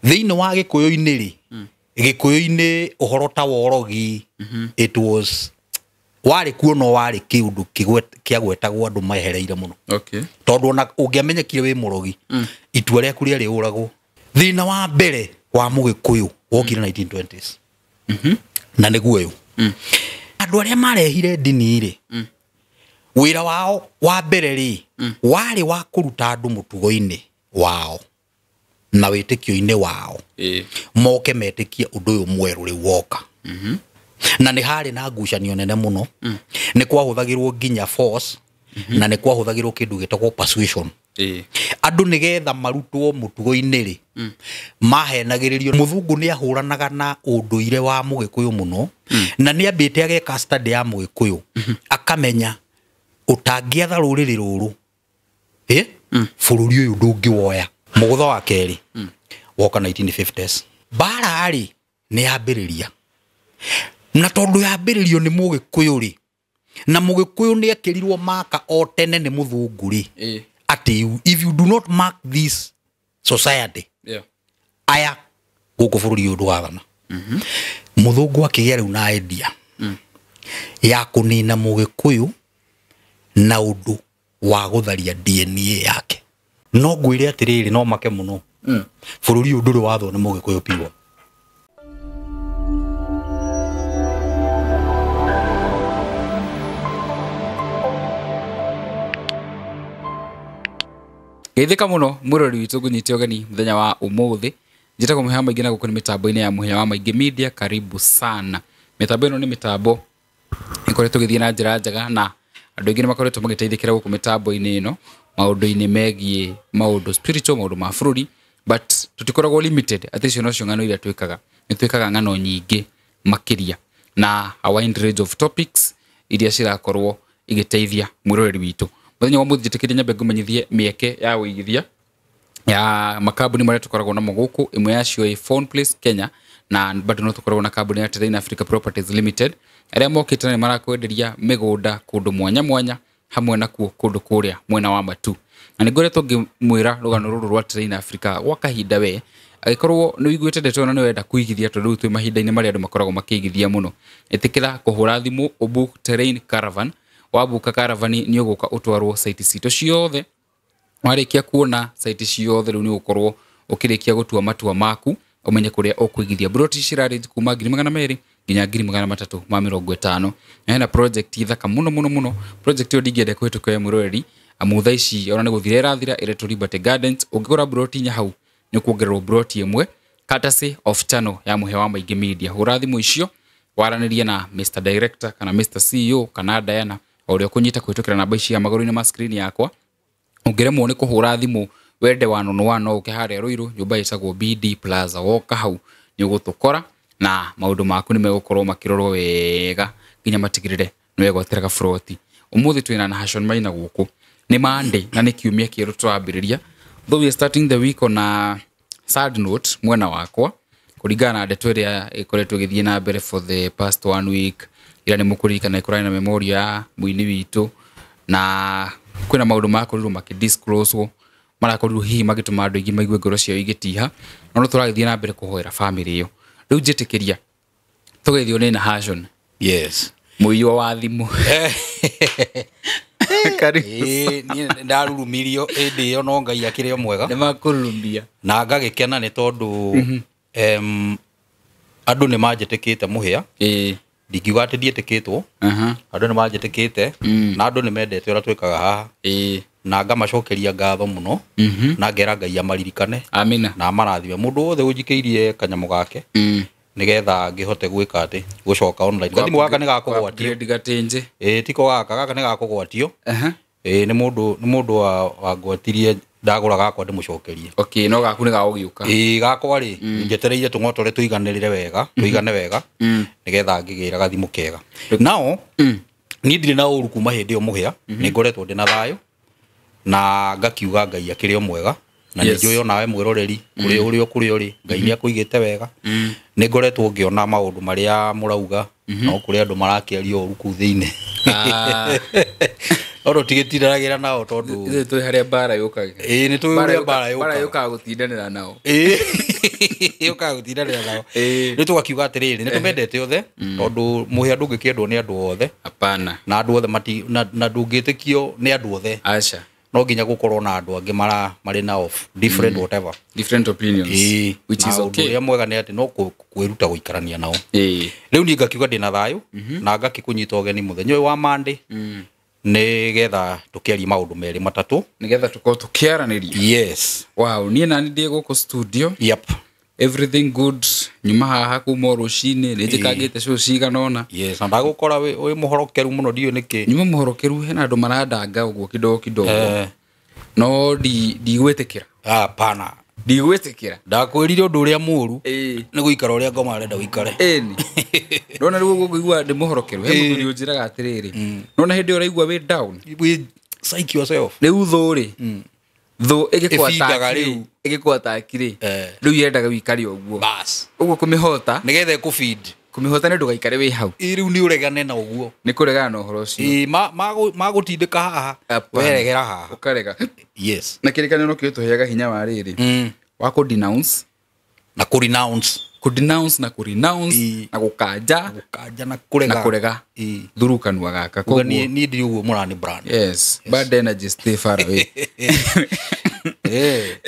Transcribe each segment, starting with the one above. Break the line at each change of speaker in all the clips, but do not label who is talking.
thiini wa gikuyu-ini ri gikuyu-ini uhoro ta worogi it was wari kuono wari kiundu kiagwetagwo andu mahereire muno tondu ona ungiamenyekire wi murogi itua riaku riari uragwo thina wa mbere wa mugikuyu wokire 1920s na niguo uyu andu aria marehire ndini ri wira wao wa mbere ri wari wa kuruta andu mutugo-ini wao na witikio-ini wao moke metikie undu uyu mweru riu woka na ni hari na ngucanio nene muno ni kwahuthagirwo nginya force na ni kwahuthagirwo kindu gitagwo persuasion andu nigetha marutwo mutugo-ini ri mahenagiririo muthungu ni ahuranaga na unduire wa mugikuyu muno na ni ambite ageka study ya mugikuyu akamenya utangiatha ruriri ruru bururi uyu ndungiwoya mugutho wa keri woka 1950s bara ari ni ambiriria na tondu yambiririo ni mugikuyu ri na mugikuyu ni ekirirwo maka o tene ni muthungu ri ati if you do not mark this society aya guku bururi uyu ndwathana muthungu akigia riu na idea ya kunina mugikuyu na undu wa gutharia DNA yake no ngwire atiriri no make muno bururi uyu nduri watho ni mugikuyu piwa
Geithika muno murori witu gunyite ogani muthenya wa umuthi njita kumuhe maingĩ na gũkũ nĩ mitambo-inĩ ya Muhĩa wa Maingĩ Media. Karibu sana. Mitambo ĩno nĩ mitambo ĩkoretwo gĩthiĩ na njĩra njega na andũ aingĩ nĩ makoretwo magĩteithĩkĩra gũkũ mitambo-inĩ ĩno maũndũ-inĩ megiĩ maũndũ spiritual, maũndũ ma bũrũri, but tutikoragwo limited atĩ icio nocio ng'ano iria twĩkaga. Nĩ twĩkaga ng'ano nyingĩ makĩria na a wide range of topics iria cirakorwo igĩteithia mwĩroreri witũ. Muthenya wa muthi njĩtĩkĩrie nyambe ngũmenyithie mĩeke ya ũigithia ya makambuni marĩa tũkoragwo namo gũkũ. Ĩmwe yacio ĩ Phone Place Kenya na bado no tũkoragwo na kambuni ya Terrain Africa Properties Limited arĩa mokĩte na marakwenderia mĩgũnda kũndũ mwanya mwanya hamwe na kũndũ kũrĩa mwena wa Matu. Na nĩngoretwo ngĩmwĩra rũgano rũrũ rwa Terrain Africa gwa kahinda we agĩkorwo nĩ wiguĩte ndeto na nĩ wenda kũigithia tondũ rĩu twĩ mahinda-inĩ marĩa andũ makoragwo makĩigithia mũno. Ĩtĩkĩra kũhũra thimũ ũbook Terrain Caravan. Wabuka caravan ni uguka utwarwo site cito ciothe. Warikia kuona site ciothe riu ni ukorwo ukirikia gutua matua maku umenye kuria ukuigithia. Broti cirarage kuma 200 nginya 350. Na hena project ithaka muno project yo digede kwetuka ya muroreri amutha ici ona ni guthira irathira Ereto Liberty Gardens. Ungigura broti nya hau ni kuongererwo broti imwe courtesy of channel ya Muhĩa wa Maingĩ Media. Hura thimu icio waranirie na Mr Director kana Mr CEO kana Diana orio kunyita kwitukira namba ici ya maguru-ini ma screen yakwa. Ungeremwo ni kuhura thimu wende wano ukiharia Ruiru nyumba itagwo BD Plaza. Woka hau ni ugutukora na maundu maku ni megukorwo makirorwo wega nginya matigirire ni wegwatira ka froti. Umuthi twina na Hashon Maina guku ni Monday na ni kiumia kieru twambiriria. Though we are starting the week on a sad note mwena wakwa kuringana na ndeto iria ikoretwo githie na mbere for the past 1 week. Ira ni mukurika na ikurana memoria ya muini witu na kwina maundu makorirwo makidisclose marakorirwo hihi magituma andu ingi maigue ngoro ciao igitiha no turagithie na mbere kuhoera family iyo. Riu njitikiria tugethio ni na Hashon.
Yes,
muiyo wa thimu karibu
ni ndarurumirio indi yo no ngai akire mwega
ni makururumbia
na ngagikena ni tondu andu ni manjitikite Muhĩa ndikiuga ati ndietikitwo andu ni manjitikite na andu ni mendete ura twikaga haha na ngamacokeria ngatho muno na ngera ngai amaririkane
amina
na marathime mundu wothe unjikeirie kanyamu gake nigetha ngihote gwika ati gucoka online. Gathimu gaka ni gakugwatio
ndigatenje
tiko gaka ni gakugwatio ni mundu wa ngwatirie ndagura gakwa ndimucokerie.
Okay, no gaku ni gaugiuka
gakwa ri njetereire tung'otore tuiganirire wega tuigane wega nigetha ngigira gathimu kega. Nao ni ndire na uru kuma hindi yo Muhĩa ni ngoretwo ndina thayo na ngakiuga ngai akire mwega na nĩ njũĩ onawe mwĩroreri kũrĩ ũrĩ kũrĩ ũrĩ Ngai nĩ akũigĩte wega nĩ ngoretwo ngĩona maũndũ marĩa mũrauga no kũrĩ andũ marakĩaria ũru kũu thĩinĩ oro tigĩtindanagĩra nao tondũ
ithuĩ twĩ harĩa mbara yũkaga
nĩ tũĩ mbara
yũkaga gũtindanĩra nao
yũkaga gũtindanĩra nao nĩ tũgakiuga atĩrĩrĩ nĩ tũmendete othe tondũ mũhĩa ndũngĩkĩendwo nĩ andũ othe
hapana
na andũ othe na ndũngĩtĩkio nĩ andũ othe
acha
no nginya gũkorwo na andũ angĩ marĩ na of different whatever
different opinions which is okay
ũrĩa mwega nĩ atĩ no kwĩruta gũikarania nao rĩu niĩ ngakiuga ndĩna thayũ na ngakĩkũnyita ũgeni mũthenya ũyũ wa Monday nĩ getha tũkĩaria maũndũ merĩ matatũ
nĩ getha tũkorwo tũkĩaranĩria
yes
wow niĩ nani ndĩ gũkũ studio
yep
everything good nyuma haha kuma rũcinĩ nĩ njĩkangĩte show cigana ona
yes na ndagũkora wĩ mũhorokeru mũno ndiũ nĩkĩ
nyuma mũhorokeru hena andũ marandanga ũguo kidogo no ndigwĩtĩkĩra
hapana
ndigwĩtĩkĩra
ndakwĩrire ũndũ ũrĩa mũru nĩ gũikara ũrĩa ngoma arenda ũikare
ĩni ndona rĩu ũgũigua ndĩ mũhorokeru he mũthuri ũnjĩraga atĩrĩrĩ nona hĩndĩ ũraigua wĩ down
psych yourself
rĩu thũ-rĩ thũ ĩgĩkwa takirĩ rĩu yendaga wĩikare ũguo
bas
ũguo kũmĩhota
nĩgetha ĩkũfeed
kũmĩhota nĩ ndũgaikare wĩ hau
rĩu nĩ ũregane na ũguo
nĩ kũregana na ũhoro ũcio
magũtindĩka haha weregera haha
ũkarega
yes
na kĩrĩkanĩro kĩtũheaga hinya wa rĩrĩ wa kũ-denounce
na kũ-renounce
na kũ-renounce na gũkanja
na kũrega
through kanua gaka
koguo niĩ ndĩ ũguo mũrani brand
yes bad energy stay far away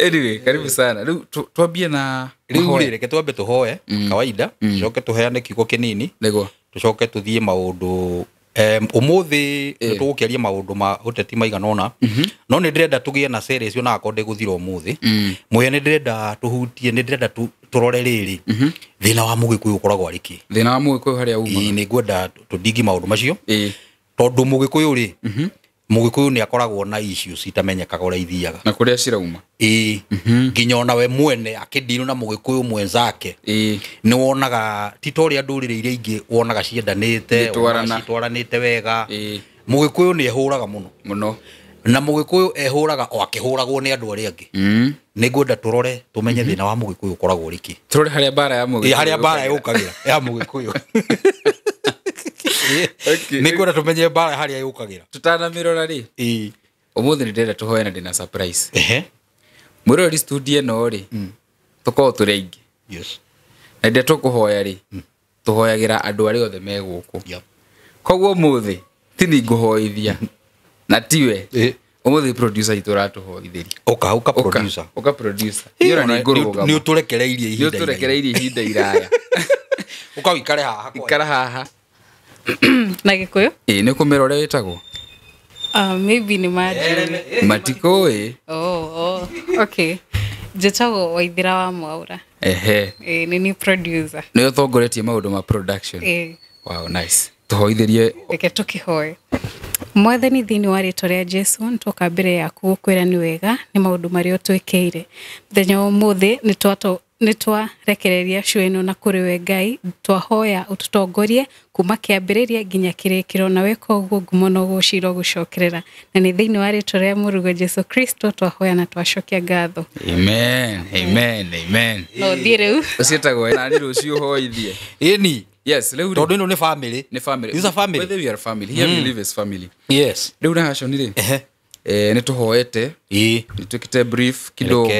anyway karibu sana rĩu twambie na
rĩu reke twambe tũhoe kawaida tũcoke tũheane kiugo kĩnini
nĩguo
tũcoke tũthiĩ maũndũ ũmũthĩ nĩ tũgũkĩaria maũndũ ma ũteti maigana ũna no nĩ ndĩrenda tũgĩe na series ona akorwo ndĩgũthira ũmũthĩ mũhĩa nĩ ndĩrenda tũhutie nĩ ndĩrenda tũrore rĩrĩ thĩna wa mũgĩkũyũ ũkoragwo arĩ kĩ
thĩna wa mũgĩkũyũ harĩa uma
nĩ ngwenda tũndingi maũndũ macio tondũ mũgĩkũyũ rĩ mũgĩkũyũ nĩ akoragwo na issues itamenyekaga ũrĩa ithiaga
na kũrĩa cirauma
nginya ona we mwene akĩndirwo na mũgĩkũyũ mwenzake nĩ wonaga ti ta ũrĩa ndũrĩrĩ iria ingĩ wonaga ciendanĩte citwaranĩte wega mũgĩkũyũ nĩ ehũraga mũno na mũgĩkũyũ ehũraga o akĩhũragwo nĩ andũ arĩa angĩ nĩ ngwenda tũrore tũmenye thĩna wa mũgĩkũyũ ũkoragwo ũrĩ kĩ
tũrore harĩa mbara ya mũgĩkũyũ
harĩa mbara yũkagĩra ya mũgĩkũyũ nĩ ngwenda tũmenye mbara harĩa yũkagĩra
tũtanamĩrora rĩ ũmũthĩ nĩ ndĩrenda tũhoe na ndĩna surprise mwĩroreri studio ĩno rĩ tũkorwo tũrĩ aingĩ na ndĩ tũkũhoya rĩ tũhoyagĩra andũ arĩa othe me gũkũ koguo ũmũthĩ ti niĩ ngũhoithia na tiwe ũmũthĩ producer itũ ũratũhoithĩria
ũka producer nĩ ũtũrekereirie
ihinda iraya
ũka wĩkare haha
ikara haha
na Gĩkũyũ
nĩ kũmĩra ũrĩa wĩtagwo
maybe nĩ
matikũĩ
okay njĩtagwo Waithĩra wa Mwaũra nĩ ni producer
nĩ ũtongoretie maũndũ ma production wow nice tũhoithĩrie
reke tũkĩhoe Mwathani thĩinĩ wa rĩĩtwa rĩa Jesũ nĩtwoka mbere yaku gũkwĩra nĩ wega nĩ maũndũ marĩa ũtwĩkĩire mũthenya wa ũmũthĩ nĩ twarekereria show ĩno na kũrĩ we Ngai twahoya ũtũtongorie kuma kĩambĩrĩria nginya kĩrĩkĩro na weka ũguo ngumo na ũgũcira gũcokerera na nĩ thĩinĩ wa rĩĩtwa rĩa mũrugo Jesũ Kristo twahoya na twacokia ngatho
amen
no thiĩ rĩu
ũciĩtagwo nani rũciũ ũhoithie
ĩni
yes rĩu
tondũ ĩno nĩ family
this is a family
whether
we are family here we live as family
yes
rĩu na haconi rĩ nĩ tũhoete nĩ twĩkĩte brief kidogo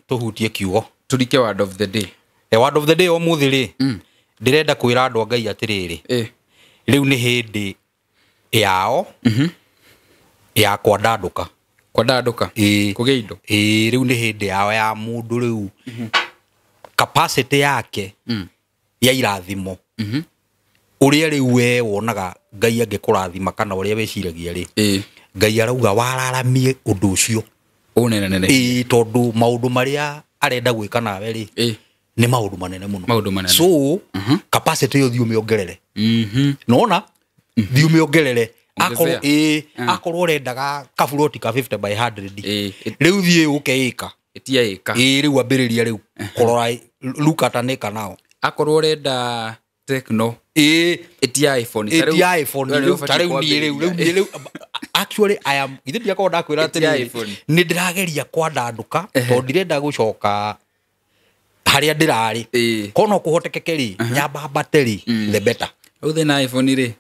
tũhutie kiugo
tũrike word of the day
word of the day ũmũthĩ rĩ ndĩrenda kwĩra andũ a Ngai atĩrĩrĩ rĩu nĩ hĩndĩ yao ya kwandandũka
kũgĩa indo
rĩu nĩ hĩndĩ yao ya mũndũ rĩu capacity yake ya irathimo ũrĩa rĩu we wonaga Ngai angĩkũrathima kana ũrĩa weciragia rĩ Ngai arauga wararamie ũndũ ũcio
ũnenene
tondũ maũndũ marĩa arenda gwĩka nawe rĩ nĩ maũndũ manene mũno so capacity yo thiĩ ũmĩongerere nona thiĩ ũmĩongerere akorwo ũrendaga kaburoti ka 50 by 100 rĩu thiĩ ũkeĩka rĩu ambĩrĩria rĩu kũrora look at an acre now
akorwo ũrenda Tecno
iPhone tarĩu niĩ rĩu actually I am ithe ndiakorwo ndakwira atiri ni ndirageria kwandanduka to ndirenda gucoka haria ndirari kono kuhotekeke ri nyamba battery the better
uthe na iPhone ri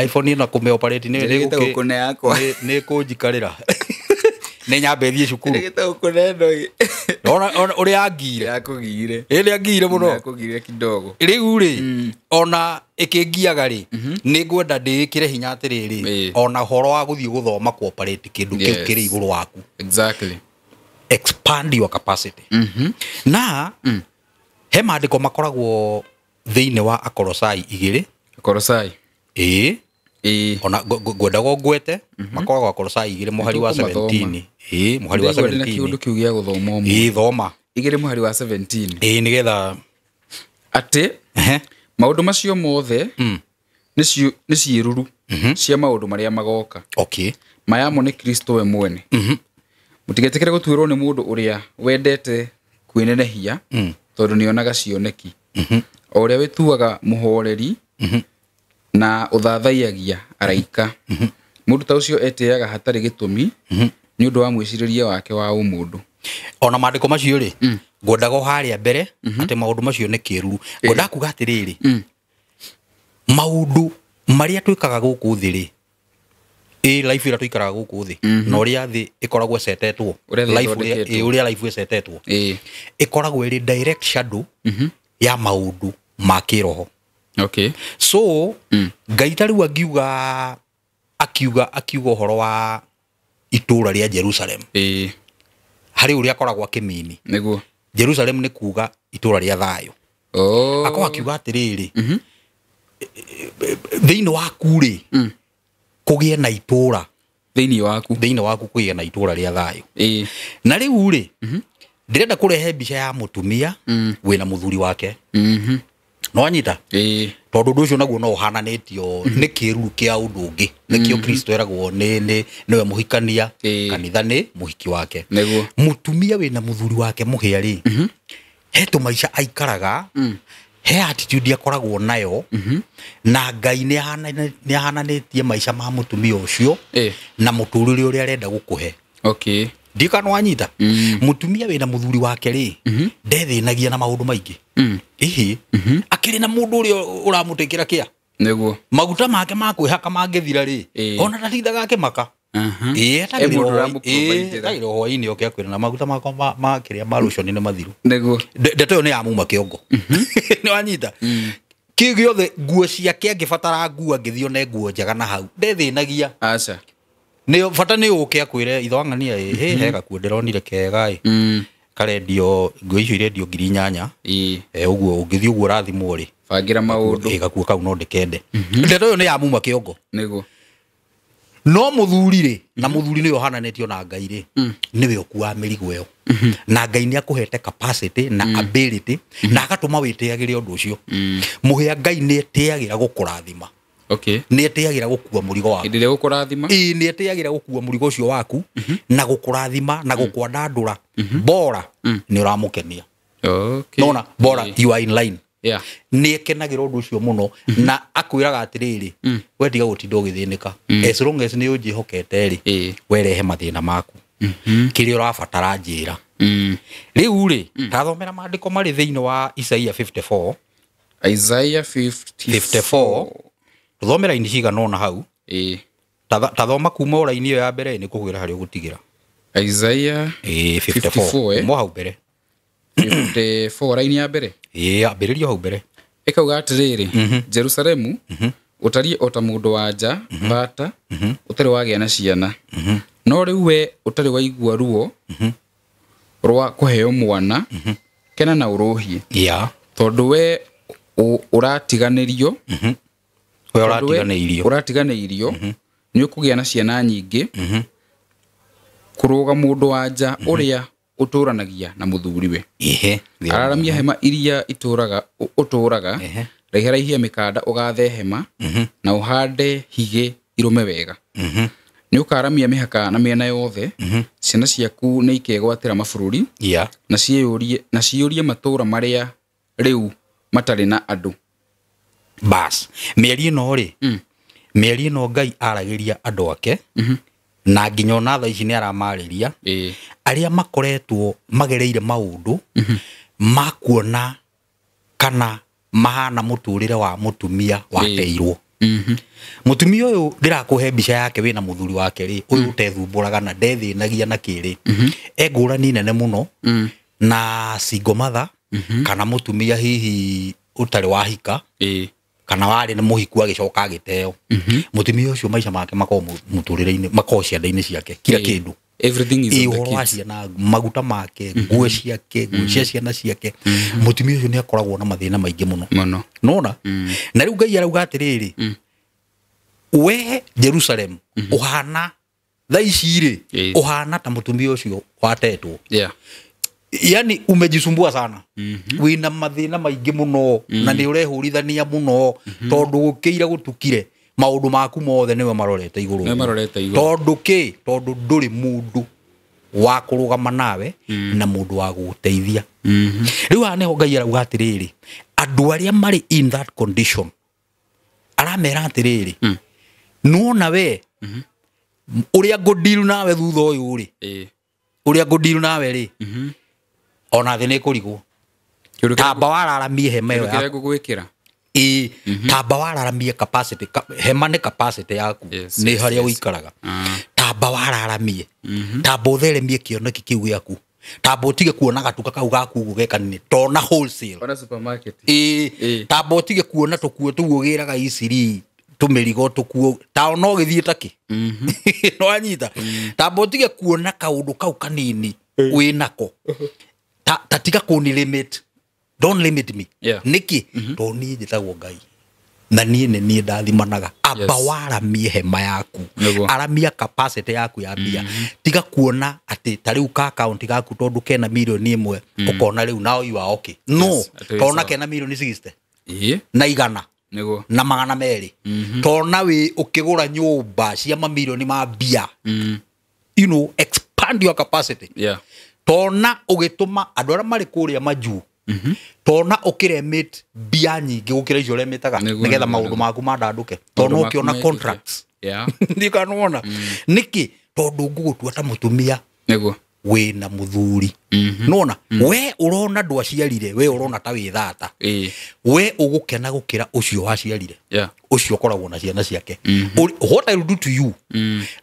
iPhone ina kume operate ni
gukune yakwa
ni kunjikarira ni nyambe thie cukuru
ngita gukune ndoi
ona uri angire
yakugire
ile angire muno
yakugire kidogo
riu ri ona ikingiaga ri ni ngwenda ndikire hinya atiriri ona horo wa guthie guthoma cooperate kindu kiri iguru waku
exactly
expand your capacity na he maandiko makoragwo thiine wa Akolosai 2
Akolosai
ona gwendago ngwete makoragwo Akolosai 2 muhari wa 17 muhari wa 17
kiundu kiu gia guthoma
thoma
2 muhari wa 17
nigetha
ati maundu macio mothe ni ciiruru cia maundu maria magoka
okay
mayamo ni Kristo we mwene mutigetekere gutwirwo ni mundu uria wendete kwinenehia tondu nionaga cioneki uria wituaga muhoreri na uthathaiagia araika mundu ta ucio eteaga hatari gitumi ni undu wa mwiciriria wake wa umundu
ona maandiko macio ri ngwendaga haria mbere ati maundu macio ni kiruru ngwenda kuga atiriri maundu maria twikaga guku thi ri life ira tuikaraga guku thi na uria thi ikoragwo setetwo life uria life setetwo ikoragwo iri direct shadow ya maundu ma kiroho
okay
so Ngai riu akiuga horo wa itura ria Jerusalem hari uria akoragwo akimini
niguo
Jerusalem ni kuga itura ria thayo akwa akiuga atiriri thiini waku ri kugie na itura
thiini waku
kugie na itura ria thayo na riu ri ndirenda kurehe mbica ya mutumia wina muthuri wake no anyita tondu ndu ucio naguo no uhananitio ni kiruru kia undu ungi nikio Kristo eragwo niwe muhikania kanitha ni muhiki wake mutumia wina muthuri wake muhia ri he tumaisha aikaraga he attitude akoragwo nayo na Ngai ni ahananitie maisha ma mutumia ucio na muturire uria arenda gukuhe
okay
ndikano anyita mutumia wina muthuri wake ri ndethinagia na maundu maingi akiri na mundu uria uramutekira kia
niguo
maguta make ma kwihaka mangethira ri ona ndatithaga akimaka tairo hoini okia kwira na maguta makwa ma kiria ma lotion ni mathiru
niguo
ndeto ni amuma kiongo ni wanyita kigiothe nguo ciake angibatara nguo angithio ne nguo njaga na hau ndethinagia
acha
ni bata ni ukia kwire ithwangania hega kuonderonire kega karendio nguo icio irendio 8,000 uguo ungithio uguo rathimwo ri
bangira maundu
igakuo kau no ndikende ndeto yo ni amuma kiongo
niguo
no muthuri ri na muthuri ni yohananetio na Ngai ri niwe okua mirigo yo na Ngai ni akuhete capacity na ability na agatuma witiagire undu ucio muhia Ngai ni etiagira gukurathima
okay
ni etiagira gukua murigo waku
ndire gukurathima
ni etiagira gukua murigo ucio waku na gukurathima na gukwandandura bora ni uramukenia
okay
nona bora you are in line
ni
ekenagira undu ucio muno na akwiraga atiriri wendiga gutindo githinika as long as ni unjihokete ri werehe mathina maku kiri urabatara njira riu ri tathomera maandiko mari thiini wa Isaiah 54 thomera ini ciga nona hau tathoma kuma uraini yo ya mbere ni kugira hari gutigira
Isaiah
54 mo hau mbere
54 raini ya mbere
ambiririo hau mbere
ikauga atiriri Jerusalemu utarie ota mundu wanja bata utari wagia na ciana no riu we utari waigua ruo rwa kuheo mwana kena na uruhie tondu we uratiganirio uratiganeirio ni ukugia na ciana nyingi kuruga mundu wanja uria uturanagia na muthuriwe araramia hema iria uturaga raihia mikanda ugathe hema na uhande hige irume wega ni ukaramia mihaka na miena yothe ciana ciaku ni ikegwatira mabururi na ciurie matura maria riu matari na andu
bas mieri no ri mĩeri ĩno Ngai aragĩria andũ ake na nginya ona thaa ici nĩ aramarĩria arĩa makoretwo magereire maũndũ makuona kana mahana mũtũrĩre wa mũtumia wateirwo mutumia uyu ndirakũhe mbica yake wina muthuri wake ri uyu ũtethumbũraga na ndethĩnagia na kĩrĩ ngũrani nene mũno na single mother kana mutumia hihi ũtarĩ wahika kana warĩ nĩ mũhiku agĩcoka agĩteo mutumia ũcio maica make makoo mũtũrĩre-inĩ makoo cianda-inĩ ciake kila kĩndũ
everything is on the
kids ciana maguta make nguo ciake nguo cia ciana ciake mutumia ũcio nĩ akoragwo na mathĩna maingĩ mũno nona na rĩu Ngai arauga atĩrĩrĩ we Jerusalem uhana thaa ici rĩ uhana ta mutumia ũcio watetwo yani umejisumbua sana wina mathina maingĩ mũno na nĩ ũrehũrithania mũno tondũ gũkĩira gũtukire maũndũ maku mothe nĩwe marorete igũrũ tondũ ndũrĩ mũndũ wa kũrũgama nawe na mũndũ wa gũteithia rĩu ane Ngai arauga atĩrĩrĩ andũ arĩa marĩ in that condition aramera atĩrĩrĩ nuona we ũrĩa ngũdeal nawe thutha ũyũ rĩ ũrĩa ngũdeal nawe rĩ ona thĩ nĩ kũrigwo tamba wararamie hema ĩyo yaku
gwĩkĩra
tamba wararamie capacity hema nĩ capacity yaku nĩ harĩa ũikaraga tamba wararamie tamba ũtheremie kĩoneki kĩu gĩaku tamba ũtige kuona gatuka kau gaku gũgekanine tona wholesale
ona supermarket
tamba ũtige kuona tũkuo tũu ũgĩraga iciri tumĩrigo tũkuo ta no gĩthiĩ taki no anyita tamba ũtige kuona kaũndũ kau kanini wĩnako tatiga kũni limit don't limit me niki to niĩ njĩtagwo Ngai na niĩ nĩ niĩ ndathimanaga amba waramie hema yaku aramia capacity yaku ya mbia tiga kuona atĩ ta rĩu ka account gaku tondũ kena milioni 1 ũkona rĩu now you are okay no tona kena milioni 60 na igana na magana merĩ tona we ũkĩgũra nyũmba cia mamilioni ma mbia you know expand your capacity tona ũgĩtũma andũ arĩa marĩ kũrĩa majuu tona ũkĩremit mbia nyingĩ gũkĩra icio ũremitaga nĩgetha maũndũ maku mandandũke tona ũkĩona contracts ndikanona nĩkĩ tondũ ngũgũtua ta mũtumia wĩna mũthuri nona we ũrona ndũ aciarire we ũrona ta wĩ thata we ũgũkena gũkĩra ũcio waciarire ũcio ũkoragwo na ciana ciake what I will do to you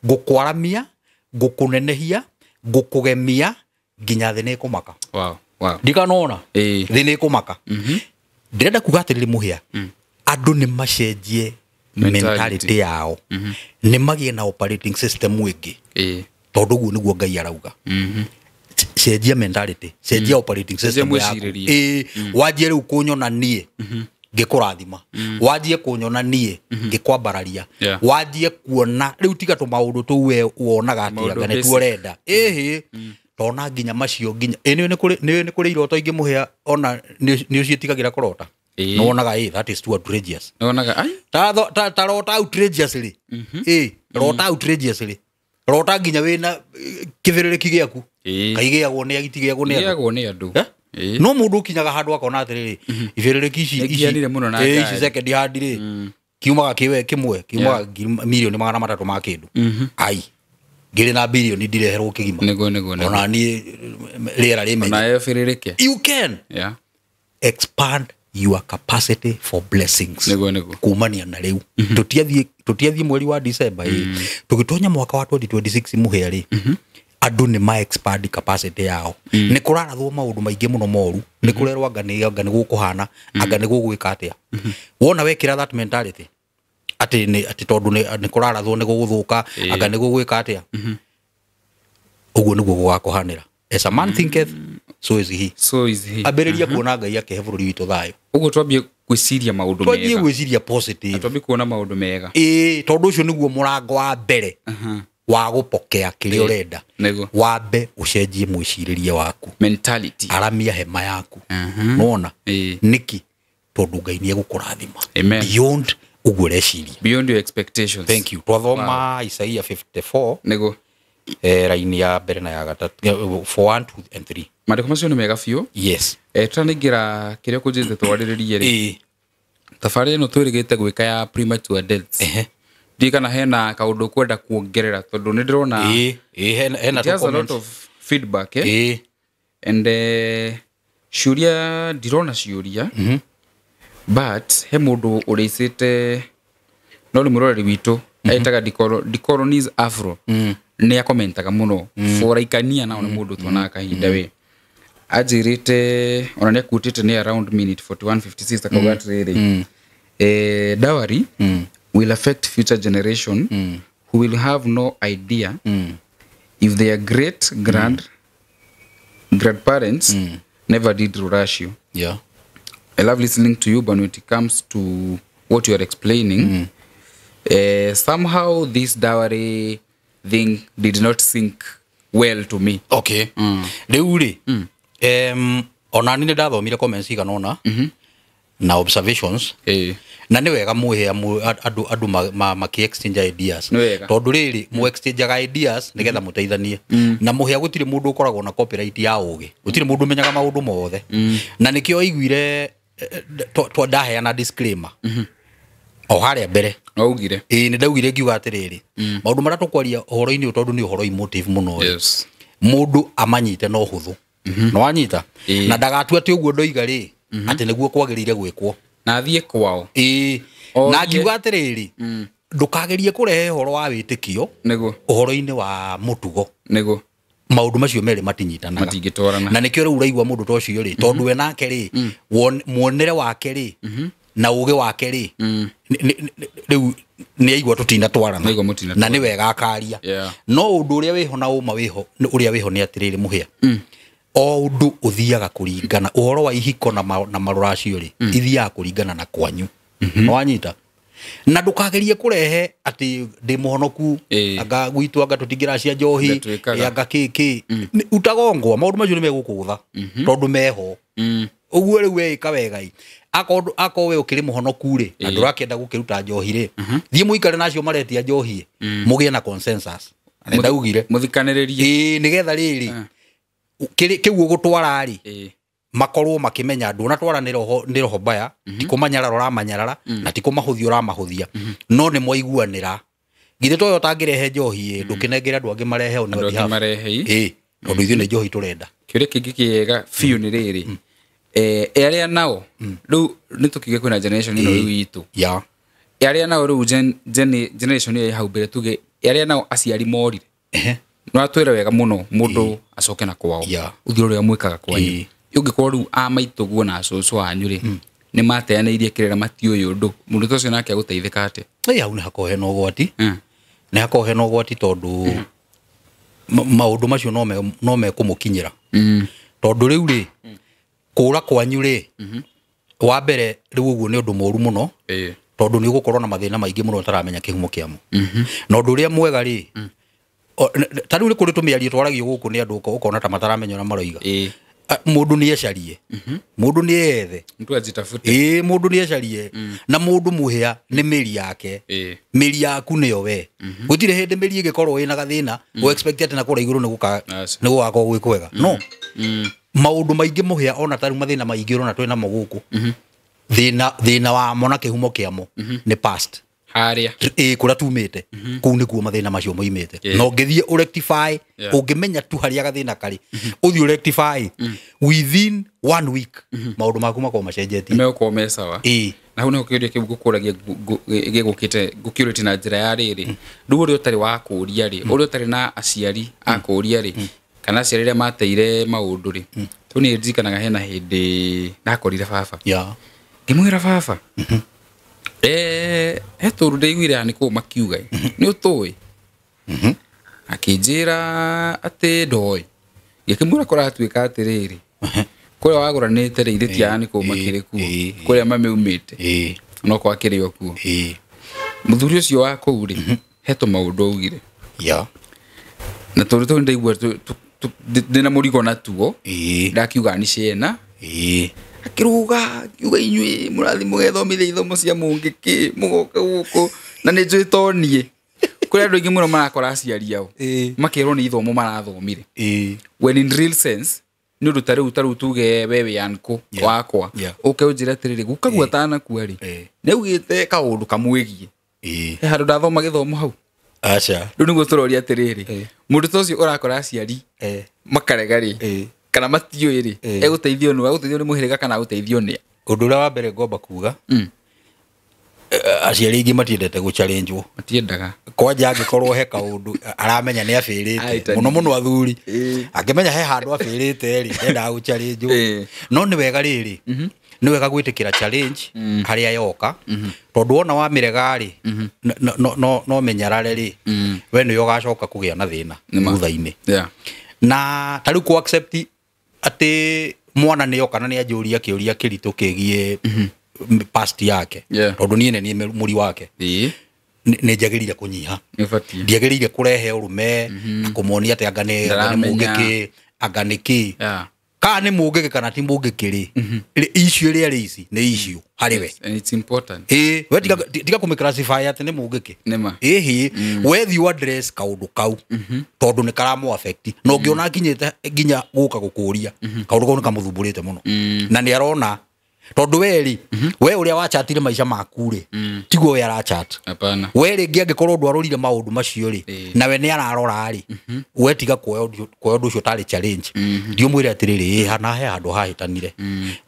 ngũkwaramia ngũkũnenehia ngũkũgemia nginya thĩ nĩ kũmaka ndikanona thĩ nĩ kũmaka ndĩrenda kuga atĩrĩrĩ mũhĩa andũ nĩ macenjie mentality yao nĩ magĩe na operating system ĩngĩ tondũ guo nĩguo Ngai arauga cenjia mentality cenjia operating system yaku wanjie rĩu kũnyona niĩ ngĩkũrathima wanjie kũnyona niĩ ngĩkwambararia wanjie kuona rĩu tiga tũmaũndũ tũu we wonaga atĩ anga nĩ tuorenda tona nginya macio nginya nĩ kũrĩ iroto ingĩ mũhĩa ona nĩ ũciĩtigagĩra kũrota no wonaga that is too outrageous
wonaga ai
ta rota outrageous rĩ rota outrageous rĩ rota nginya wĩna kĩbĩrĩrĩki gĩaku kaigĩagwo nĩ agiti gĩagwo
nĩ andũ
no mũndũ ũkinyaga handũ akona atĩrĩrĩ ibĩrĩrĩki ici second hand rĩ kiumaga kĩmwe kiumaga milioni 300 ma kĩndũ ai ngĩrĩ na bilioni ndireherwo kĩgima ona niĩ rĩera rĩmenye you can expand your capacity for blessings kumania na rĩu tũtiathiĩ mweri wa December tũgĩtonya mwaka wa 2026 mũhĩa rĩ andũ nĩ ma expand capacity yao nĩ kũrarathwo maũndũ maingĩ mũno moru nĩ kũrerwo anga nĩ gũkũhana anga nĩ gũgwĩka atĩa wona wekĩra that mentality atĩ tondũ nĩ kũrarathwo nĩ gũgũthũka anga nĩ gũgwĩka atĩa ũguo nĩguo gũgakũhanĩra as a man thinketh so is he ambĩrĩria kuona Ngai akĩhe bũrũri witũ thayũ
ũguo twambie gwĩciria maũndũ mega
twambie gwĩciria positive
twambie kuona maũndũ mega
tondũ ũcio nĩguo mũrango wa mbere wa gũpokea kĩrĩa ũrenda wambe ũcenjie mwĩcirĩrie waku
mentality
aramia hema yaku nona niki tondũ Ngai nĩ egũkũrathima beyond uguo reciria
beyond your expectations
thank you twathoma Isaia 54 raini ya mbere na ya gatatũ for 1 2 and 3
maandĩko macio nĩ mega biũ
yes
tũranĩngĩra kĩrĩa kũnjĩte twarĩrĩrie rĩ thabarĩ ĩno twĩrĩgĩte gwĩka ya premature deaths Dikana hena kaundu kwenda kuongerera tondu ni ndirona
hena
to a lot of feedback and shuria ndirona ciuria but he mundu ureicite no ni murori witu aitaga decolonize afro ni akomentaga muno foraikania na ni mundu twana kahinda we ajirite ona ni kutite ni around minute 41:56 akauga really dowry will affect future generation who will have no idea if their great grandparents never did Rurashio.
Yeah.
I love listening to you, but when it comes to what you are explaining, somehow this dowry thing did not sink well to me.
Okay. Leuri. Ona nini ndathomire comments iganona na observations. Na ni wega muhe andu maki exchange ideas. Tondu riri mu exchange ideas nigetha muteithanie. Na muhe gutire mundu ukoragwo na copyright ya ugi. Gutire mundu menyaga maundu mothe. Na nikio aiguire twandaheana disclaimer. O haria mbere.
Augire.
Ni ndaugire ngiuga atiriri. Maundu maria tukwaria uhoro-ini tondu ni uhoro emotive muno.
Yes.
Mundu amanyite no huthu. No anyita. Na ndagatue ati uguo ndoiga ri ati niguo kwagirire gwikwo.
Na thie kwao.
Na ngiuga atiriri. Ndukagerie kurehe uhoro wa witikio.
Nego.
Uhoro-ini wa mutugo.
Nego.
Maundu macio meri matinyitanaga.
Matingitwarana.
Na nikio ri uraigwa mundu tocio ri tondu we nake ri muonere wake ri na uge wake ri riu ni aigwa tutina twarana na ni wega akaria no undu uria wiho na uma wiho uria wiho ni atiriri muhia o undu uthiaga kuringana uhoro wa ihiko na maruracio ri ithiaga kuringana na kwanyu no anyita na ndukagerie kurehe ati ndi muhonoku anga gwitu anga tutingira cia njohi anga kiki utagongwa maundu macio ni megukutha tondu meho uguo riu we kawegai ako we ukiri muhonoku ri na ndurakenda gukiruta njohi ri thie muikare nacio maretia njohi mugie na consensus ndaugire
muthikaniririe
nigetha riri kiugo gutwara ri makorwo makimenya andu na twara ni roho baya tikumanyara rora manyarara na tikumahuthia ora mahuthia no ni moiguanira githe toyo tangirehe njohi ndukinengera andu angi marehe ona tondu ithu ni njohi turenda
kiure kingi kiega fiu ni riri aria nao riu nitukige kwina generation ino riu itu aria nao riu generation ya hau mbere tuge aria nao aciari morire no atwira wega muno mundu acoke na kwao uthiro ria mwikaga kwanyu ungikorwo riu amaituguo na acucu wanyu ri ni mateaneirie kirera matioyo ndu mundu tocio nake aguteithika ate
hau ni hakohe no gwati ni hakohe no gwati tondu maundu macio no me kumukinyira tondu riu ri kura kwanyu ri wa mbere riu uguo ni undu moru muno tondu ni ugukorwo na mathina maingi muno taramenya kihumo kiamo na undu uria mwega ri tariu ni kuri tumiario twaragio guku ni andu ukona ta mataramenya na maroiga mundu ni ecarie mundu ni ethe
mtu ajitafute
mundu ni ecarie na mundu muhia ni meri yake meri yaku niyo we gutire hindi meri igikorwo ina gathina u expect ati na kura iguru ni gugako gwikwega no maundu maingi muhia ona tariu mathina maingi urona twina mo guku thina wa mona kihumo kiamo ni past
haria
kura tumite kuu ni kuo mathina macio moimite no ngithie u rectify ungimenya tu haria gathina kari uthi u rectify within 1 week maundu maku makoma macenjetie
meko mesawa na huna ukiuria kigukuragia gigukite gukiriti na njira ya riri ndu uri utari wa kuria ri uri utari na aciari akuria ri kana aciari ria mateire maundu ri tu ni njikanaga hena hindi nakorire baba ngimwira baba turu ndeiguire ni ku makiuga ni utoi akijira ati ndoi ngikimwira kuratuika atiriri kuria waguranite ri ithitia ni ku makire ku kuria mameumite no kwa kirio ku muthuri ucio wa ku ri heto maundu augire na turu ndeigua ndina murigo na tuo ndakiuga ni ciena akiruga kiuga inyui murathi mugethomithia ithomo cia mungiki mugoka guku na ni njui tonie kuria andu ingi muno marakora aciari ao makirwo ni ithomo marathomire when in real sense ni undu tariu tuge wewe yanko wakwa uke unjira tiriri gukagua tana kuari ni ugite kaundu kamwigie he handu ndathoma githomo hau
acha
riu niguo turoria atiriri mundu tocio urakora aciari makarega ri kana matioi ri eguteithio ni muhiriga kana guteithio ni
undu ura wa mbere ngomba kuga aciari ingi matiendete gu challenge wo
matiendaga
kwanja angikorwo he kaundu aramenya ni afirite muno athuri akimenya he handu afirite ri enda gu challenge no ni wega riri ni wega gwitikira challenge haria yoka tondu ona wa mirega ri no menyarare ri we ni yogacoka kugia na thina muthaini na tariu ku accept ati mwana ni yoka na ni ajuria kiuria kiritu kigie past yake tondu ni muri wake ni njagirire kunyiha ndiagirire kurehe urume na kumuonia ati anga ni mugiki anga niki ka ni mugiki kana ti mugiki ri issue ri ari ici ni issue hariwe
and it's important
we tiga kumiclassify ati ni mugiki we thiu address kaundu kau tondu ni karamu affect no ngiona nginya guka gukuria kaundu kau ni kamuthumbulite muno na ni arona tondu weri we uria wachatire maisha maku ri tiguo we arachat
hapana
we ringi angikorwo ndwarorire maundu macio ri na we ni ararora ri we tiga kuoya undu ucio tari challenge ndio mwire atiriri hana he handu hahitanire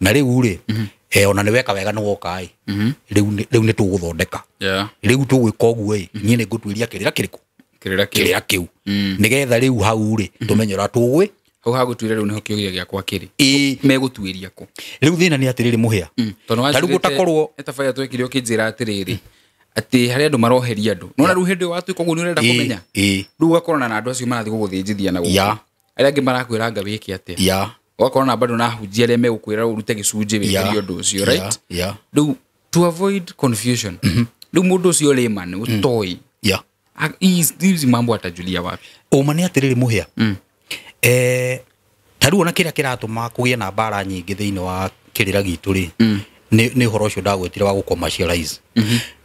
na riu ri ona ni weka wega no wokai riu ni tuguthondeka riu tugwika uguo ni ni ngutwiria kirira kiu nigetha riu hau ri tumenyera tugwe
hau hagutwire riu niho kiugia giakwa kiri megutwiria ku
riu thina ni atiriri muhia
tariu gutakorwo etafaya twekire ukinjira atiriri ati hari andu maroheria andu nona riu hindi watwika uguo ni urenda kumenya riu gakorana na andu acio marathi guguthinjithia na guku aria angi marakwira anga wiki atia wakorana bado na hujia aria megukwira urute gicunji wikirio undu ucio right riu to avoid confusion riu mundu ucio layman utoi hizi mambo atajulia wapi
uma ni atiriri muhia tariu ona kiria kiratuma kugia na bara nyingi thiini wa kirira gitu ri ni horo ucio ndagwetire wa gucommercialize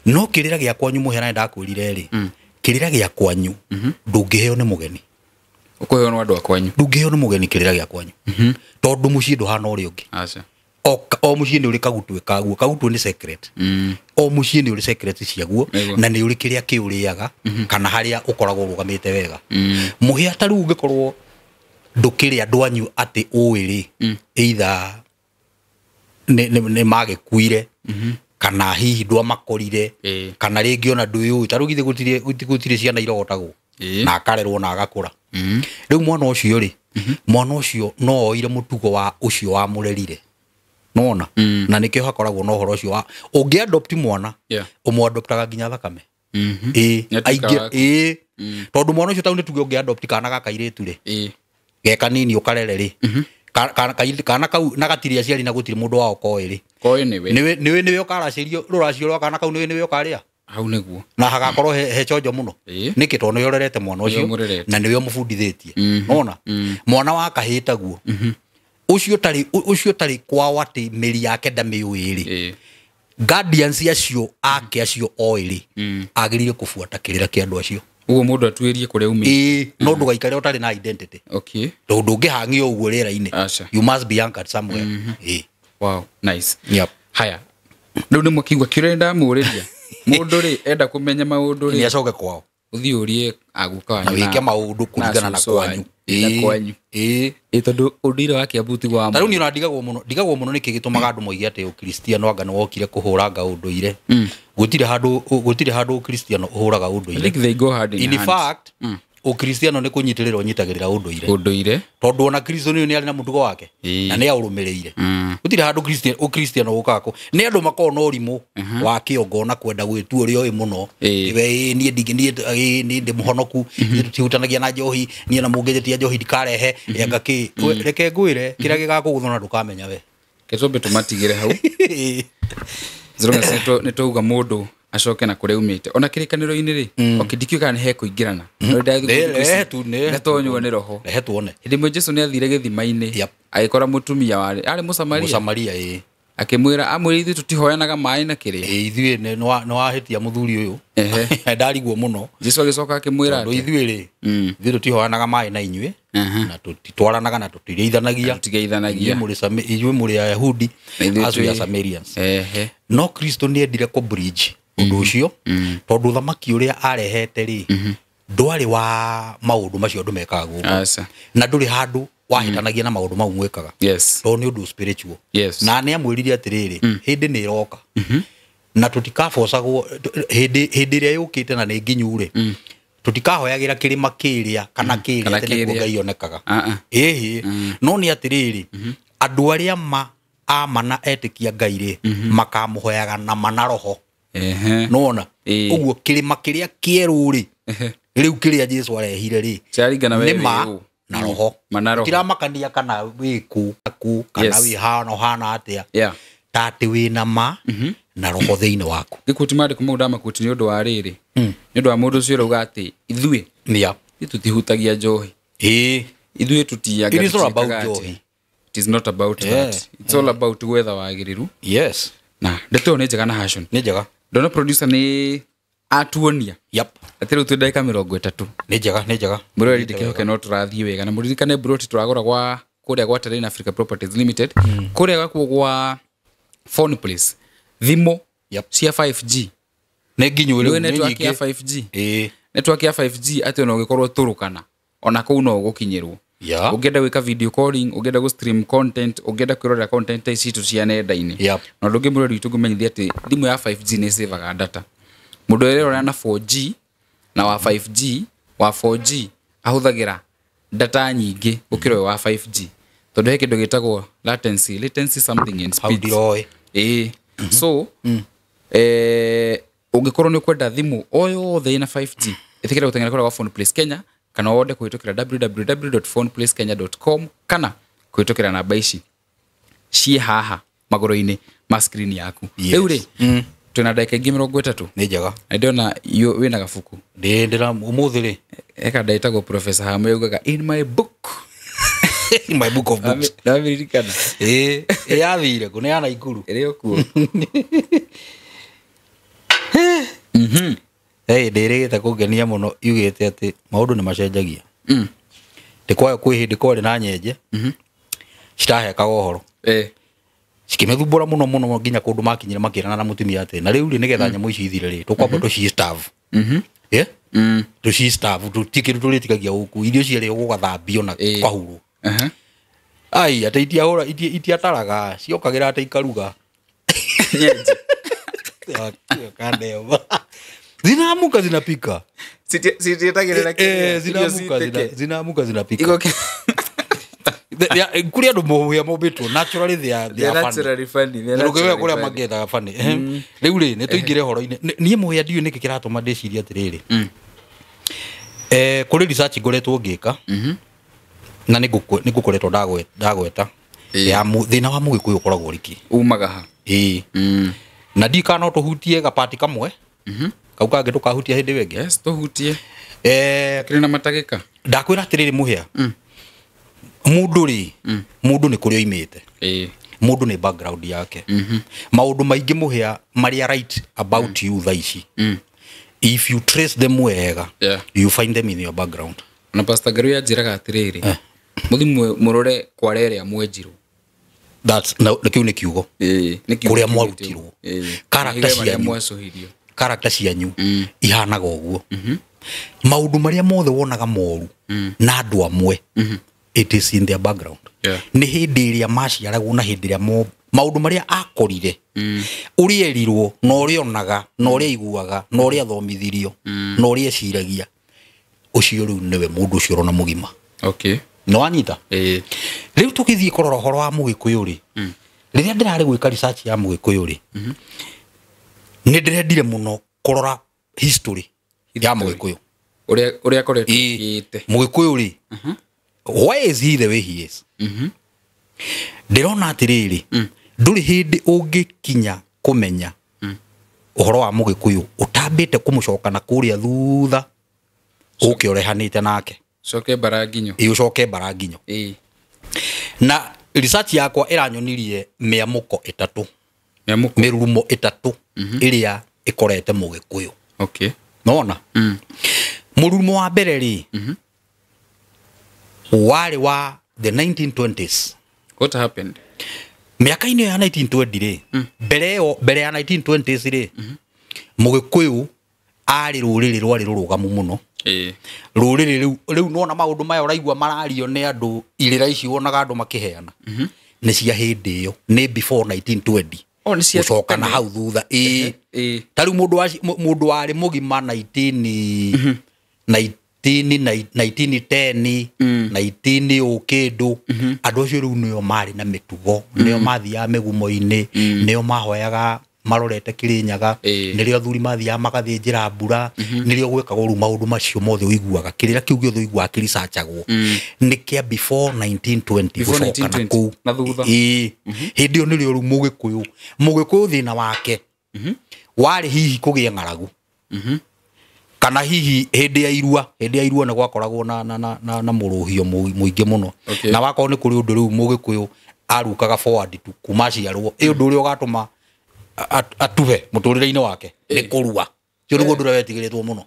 no kirira gia kwanyu muhera ndakwirire ri kirira gia kwanyu ndungiheo ni mugeni
ukuheo no andu akwanyu
ndungiheo ni mugeni kirira gia kwanyu tondu mucii nduhana uri ungi
acha
o mucii ni uri kagutwe kaguo kagutwe ni secret o mucii ni uri secret ciaguo na ni uri kiria kiuriaga kana haria ukoragwo rugamite wega muhia tariu ungikorwo ndukiri andu anyu ati uiri either ne magikuire kana hihi ndwa makorire kana ringi ona nduyu tarugithe gutire ciana irogotagwo na akarerwo na agakura riu mwana ucio ri mwana ucio no oire mutugo wa ucio wa murerire nona na nikio hakoragwo no horo ucio wa ungi adopt mwana umwadoptaga nginya thakame aige tondu mwana ucio taunde tuge ungi adopt kana gakairetu ri geka nini ukarere ri kana kau na gatiria ciari na gutiri mundu wao koiri niwe ukaracirio ruracio rwa kana kau niwe ukaria
hau niguo
na hagakorwo he chonjo muno niki tono yorerete mwana ucio na niwe mufundithitie nona mwana wa kahita guo ucio tari kwa wati meri yake ndamiuiri guardians acio ake acio oiri agirire kufuata kirira kia andu acio
ugo mundu atwirie kuria umi
no ndugaikare utari na identity tondu ungihangio uguo rera-ini you must be anchored somewhere
wow nice haya riu ni mukigwa kirenda muriria mundu ri enda kumenya maundu ri
ni acoke kwao
uthiurie aguka wanyu
na wike maundu kuringana na kwanyu
tondu undire wake abuti gwa
tariu ni unandigagwo muno niki gitumaga andu moige ati ukristiano anga no wokire kuhura nga unduire gutire handu ukristiano uhuraga unduire in fact ukristiano ni kunyitirira unyitagirira unduire tondu ona kristo ni ari na mutugo wake na ni aurumireire gutire handu ukristiano gukako ni andu makoro no rimu wa kiongo na kwenda gwitu uri oi muno we ni ndi muhonoku tutihutanagia na njohi ni na mungejetia njohi ndikarehe yanga ki reke ngwire kiria gigakuguthona ndukamenya we
ketombe tumatigire hau zironga nituga mundu acoke na kuria umite ona kirikaniro-ini ri okidikiuka ni he kuingirana no ndatonywo ni roho
tuone
hindi mwe Jesu ni athire githima-ini agikora mutumia ari Musamaria akimwira amwiri tutihoyanaga mai na kiri
ithuĩ no wahitia muthuri uyu ndariguo muno
Jesu agicoka akimwira
ati ithuĩ ri ithuĩ tutihoyanaga mai na inyuĩ na tutitwaranaga na tutigeithanagia inyuĩ muri Ayahudi as we are Samaritans no Kristo ni endire ku bridge undu ucio tondu thamaki uria arehete ri ndwari wa maundu macio ndu mekagwo na nduri handu wahitanagia na maundu mau mwekaga to ni undu spiritual na ni amwirire atiriri hindi ni iroka na tutikabocagwo hindi ria yukite na ni nginyure tutikahoyagira kirima kiria kana kiria tene Ngai onekaga no ni atiriri andu aria amana etikia Ngai ri makamuhoyaga na manaroho nona uguo kirima kiria kieru ri riu kiria Jesu arehire ri nima na roho tiramakania kana wiku kana wi hana atia tati wina ma na roho thiini waku
gikutimade kumudama kuti ni undu wa riri ni undu wa mundu cio ruga ati ithui tutihutagia njohi ithui tutiaga
it is all about joy.
It is not about that. It's all about weather wagiriru.
Yes.
Na ndeto ni njega na Hashon.
Ni njega.
Ndona producer ni atuonia.
Yep.
Atero tu ndaika 30.
Ni njega.
Bro ndikehoke no turathie wega na muririkane bro turagora gwa kuria gwa Terrain Africa Properties Limited. Kuria gwa phone place. Thimo cia 5G.
Ne ginyu
ile network ya 5G. Network ya 5G ati no gikorwo turukana. Ona kuu no gukinyirwo. Ugenda wika video calling, ugenda go stream content, ugenda kwirora content ici tu cia nenda-ini. Na ndungi muri ritu gumenyithia ati thimu ya 5G ni saveaga data. Mundu ere na 4G na wa 5G wa 4G ahuthagira data nyingi gukira wa 5G. Tondu he kindu gitagwo latency something in speed. So ungikorwo ni kwenda thimu oyothe ina 5G ithikira gutengera kwa Phone Place Kenya kana wode kuhitokera www.phoneplacekenya.com kana kuhitokera namba ici cie haha magoro-ini ma screen yaku riu ri twina ndagika 30
ni njega
ndona yo wina gafuku
ndira umuthi ri
eka ndaitagwo Professor Hamwe ugaga in my book
in my book of books
na mirikana
yathire ku ni yana ikuru
rio ku
ndirigite kugenia muno yugite ati maundu ni macenjagia ndikwayo kwi hindi kwari na nyenje citahekaga uhoro cikimethumbura muno nginya kundu makinyire makirana na mutumia ati na riu ri nigetha nyamu ici ithire ri tukwamba tuci staff tuci staff tutikiru turitikagia guku irio ciere gugathambio na kwahuru ai ataitia hora itiataraga ciokagira ata ikaruga nyenje kandeo zinamuka zinapika
sitagirira
zinamuka zinapika kuria ndo moya mobitwo naturally they are funny rugewe kuria magetha funny riu ri ne tuingire horo-ini nie moya ndiu niki kiratuma ndiciria atiriri kuri research ngoretwo ngika na nigukoretwo ndagweta ya thina wa mugikuyu ukoragwo riki
umaga ha
na ndika no tuhutie gapati kamwe kau kangä tå kahutia hä ndä wengä
tå hutie kä na matagä
ndakwä ra atä rä rä må hä a må ndå nä kå rä o imä te må ndå nä background yake maå ndå maingä må hä a marä right about you tha ici if you trace them wega you find them in your background
na Pastor Garu ya njiraga atä rä rä må thimu må rore kware rä a mwenjirwo
na kä u nä kiugo kå rä a mwarutirwo character cianyu ihanaga uguo maundu maria mothe wonaga moru na andu amwe it is in their background ni hindi iria maciaragwo na hindi iria maundu maria akorire uria erirwo na uria onaga na uria iguaga na uria thomithirio na uria ciragia ucio riu niwe mundu ucio rona mugima no anyita riu tukithii korora horo wa mugikuyu ri riria ndirari gwika research ya mugikuyu ri ni ndirendire muno korora history ya mugikuyu
uria koretwo ite
mugikuyu ri why is he the way he is ndirona atiriri nduri hindi ungikinya kumenya uhoro wa mugikuyu utambite kumucoka na kuria thutha uke urehanite nake
coke baranginyo
ucoke baranginyo na research yakwa iranyonirie miamuko itatu mirurumo itatu iria ikorete mugikuyu nona mururumo wa mbere ri wari wa the 1920s
what happened
miaka-ini ya 1920 ri mbere ya 1920s ri Mugikuyu ari ruriri rwari rurugamu muno ruriri riu nona maundu maya uraigua marario ni andu irira ici wonaga andu makiheana ni cia hindi iyo ni before 1920 gucoka na hau thutha tari mundu wari mugima 1910 19 ukindu andu acio riu nio mari na mitugo nio mathia megumo-ini nio mahoyaga marorete Kirinyaga nirio athuri mathia magathinjira mbura nirio gwekagwo ru maundu macio mothe uiguaga kirira kiu giothe uiguaga kirisearchagwo ni kia before 1920 gucoka na ku hindi nirio ru Mugikuyu thina wake wari hihi kugia ng'aragu kana hihi hindi ya irua ne gwakoragwo na muruhio muingi muno na wakorwo ni kuri undu riu Mugikuyu arukaga forward tu kuma ciarwo undu uria ugatuma atuve muturire-ini wake ni kurua cio niguo ndura wetigiritwo muno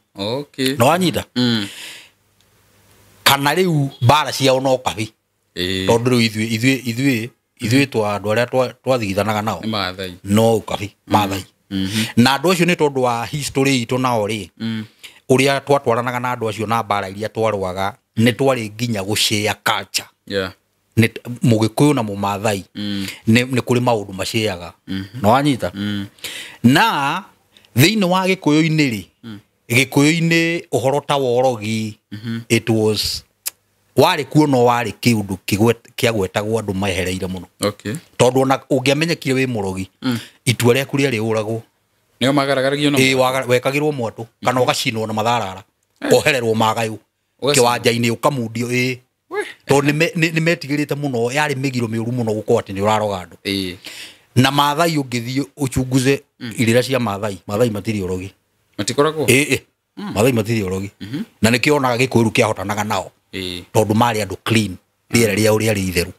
no wanyita kana riu bara ciao no kabi tondu riu ithuĩ twa andu aria twathigithanaga nao no kabi mathai na andu acio ni tondu wa history itu nao ri uria twatwaranaga na andu acio na bara iria twarwaga ni twari nginya gushare culture ni Mugikuyu na Mumathai ni kuri maundu maciaga no wanyita na thiini wa Gikuyu-ini ri Gikuyu-ini uhoro ta worogi it was wari kuo no wari kiundu kiagwetagwo andu mahereire muno tondu ona ungiamenyekire wi murogi itua riaku riari uragwo
nio magaragaragio
no wekagirwo mwatu kana ugacinwo na matharara ohererwo magayu kiwanja-ini ukamundio to ni metigirite muno yari migiro miuru muno guko ati ni uraroga andu na Maathai ungithie uchunguze irira cia Maathai matiri urogi
matikoragwo
Maathai matiri urogi na nikionaga Gikuyu kiahotanaga nao tondu mari andu clean riera ria uria ri itheru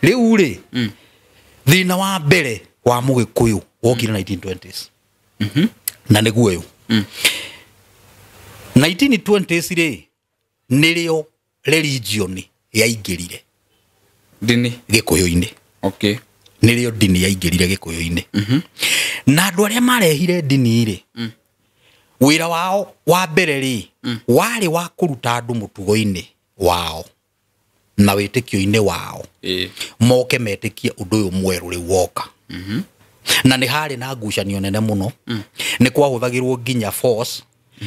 riu ri thina wa mbere wa Mugikuyu wokire 1920s na niguo uyu 1920s ri nirio religion yaingirire
dini
Gikuyu-ini nirio dini yaingirire Gikuyu-ini na andu aria marehire dini ri wira wao wa mbere ri wari wa kuruta andu mutugo-ini wao na witikio-ini wao moke metikie undu uyu mweru ri woka na ni hari na ngucanio nene muno ni kwahuthagirwo nginya force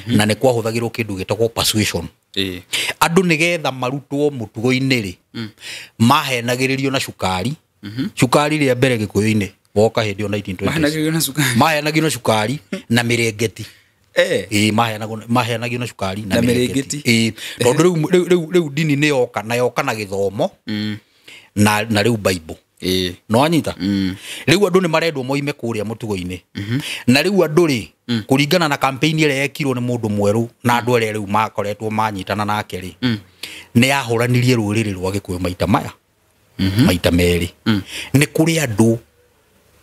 na ni kwahuthagirwo kindu gitagwo persuasion andu nigetha marutwo mutugo-ini ri mahenagiririo na cukari cukari ria mbere Gikuyu-ini woka hindi o 1920 mahenagio na cukari na mirengeti mahenagio na cukari na mirengeti tondu riu dini ni yoka na githomo na riu Bible no anyita riu andu ni marendwo moime kuria mutugo-ini na riu andu ri kuringana na campaign ile yekirwo ni mundu mweru na andu aria riu makoretwo manyitana nake ri ni ahuranirie ruriri rwa Gikuyu maita maya maita meri ni kuri andu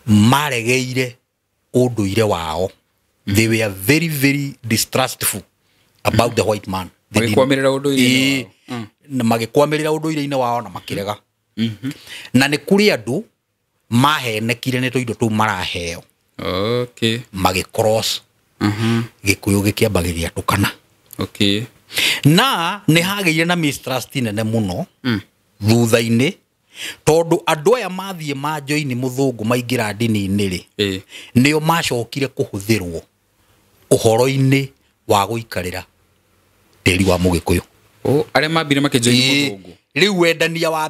maregeire unduire wao they were very very distrustful about the white man magikwamirira unduire-ini wao na makirega na ni kuri andu mahenekire ni tuindo tu maraheo magicross Gikuyu gikiambagiria tukana na ni hageire na mistrust nene muno thutha-ini tondu andu aya mathie majoini muthungu maingira dini-ini ri nio macokire kuhuthirwo uhoro-ini wa guikarira tiri wa Mugikuyu
aria mambire makijoini muthungu
riu wendania wa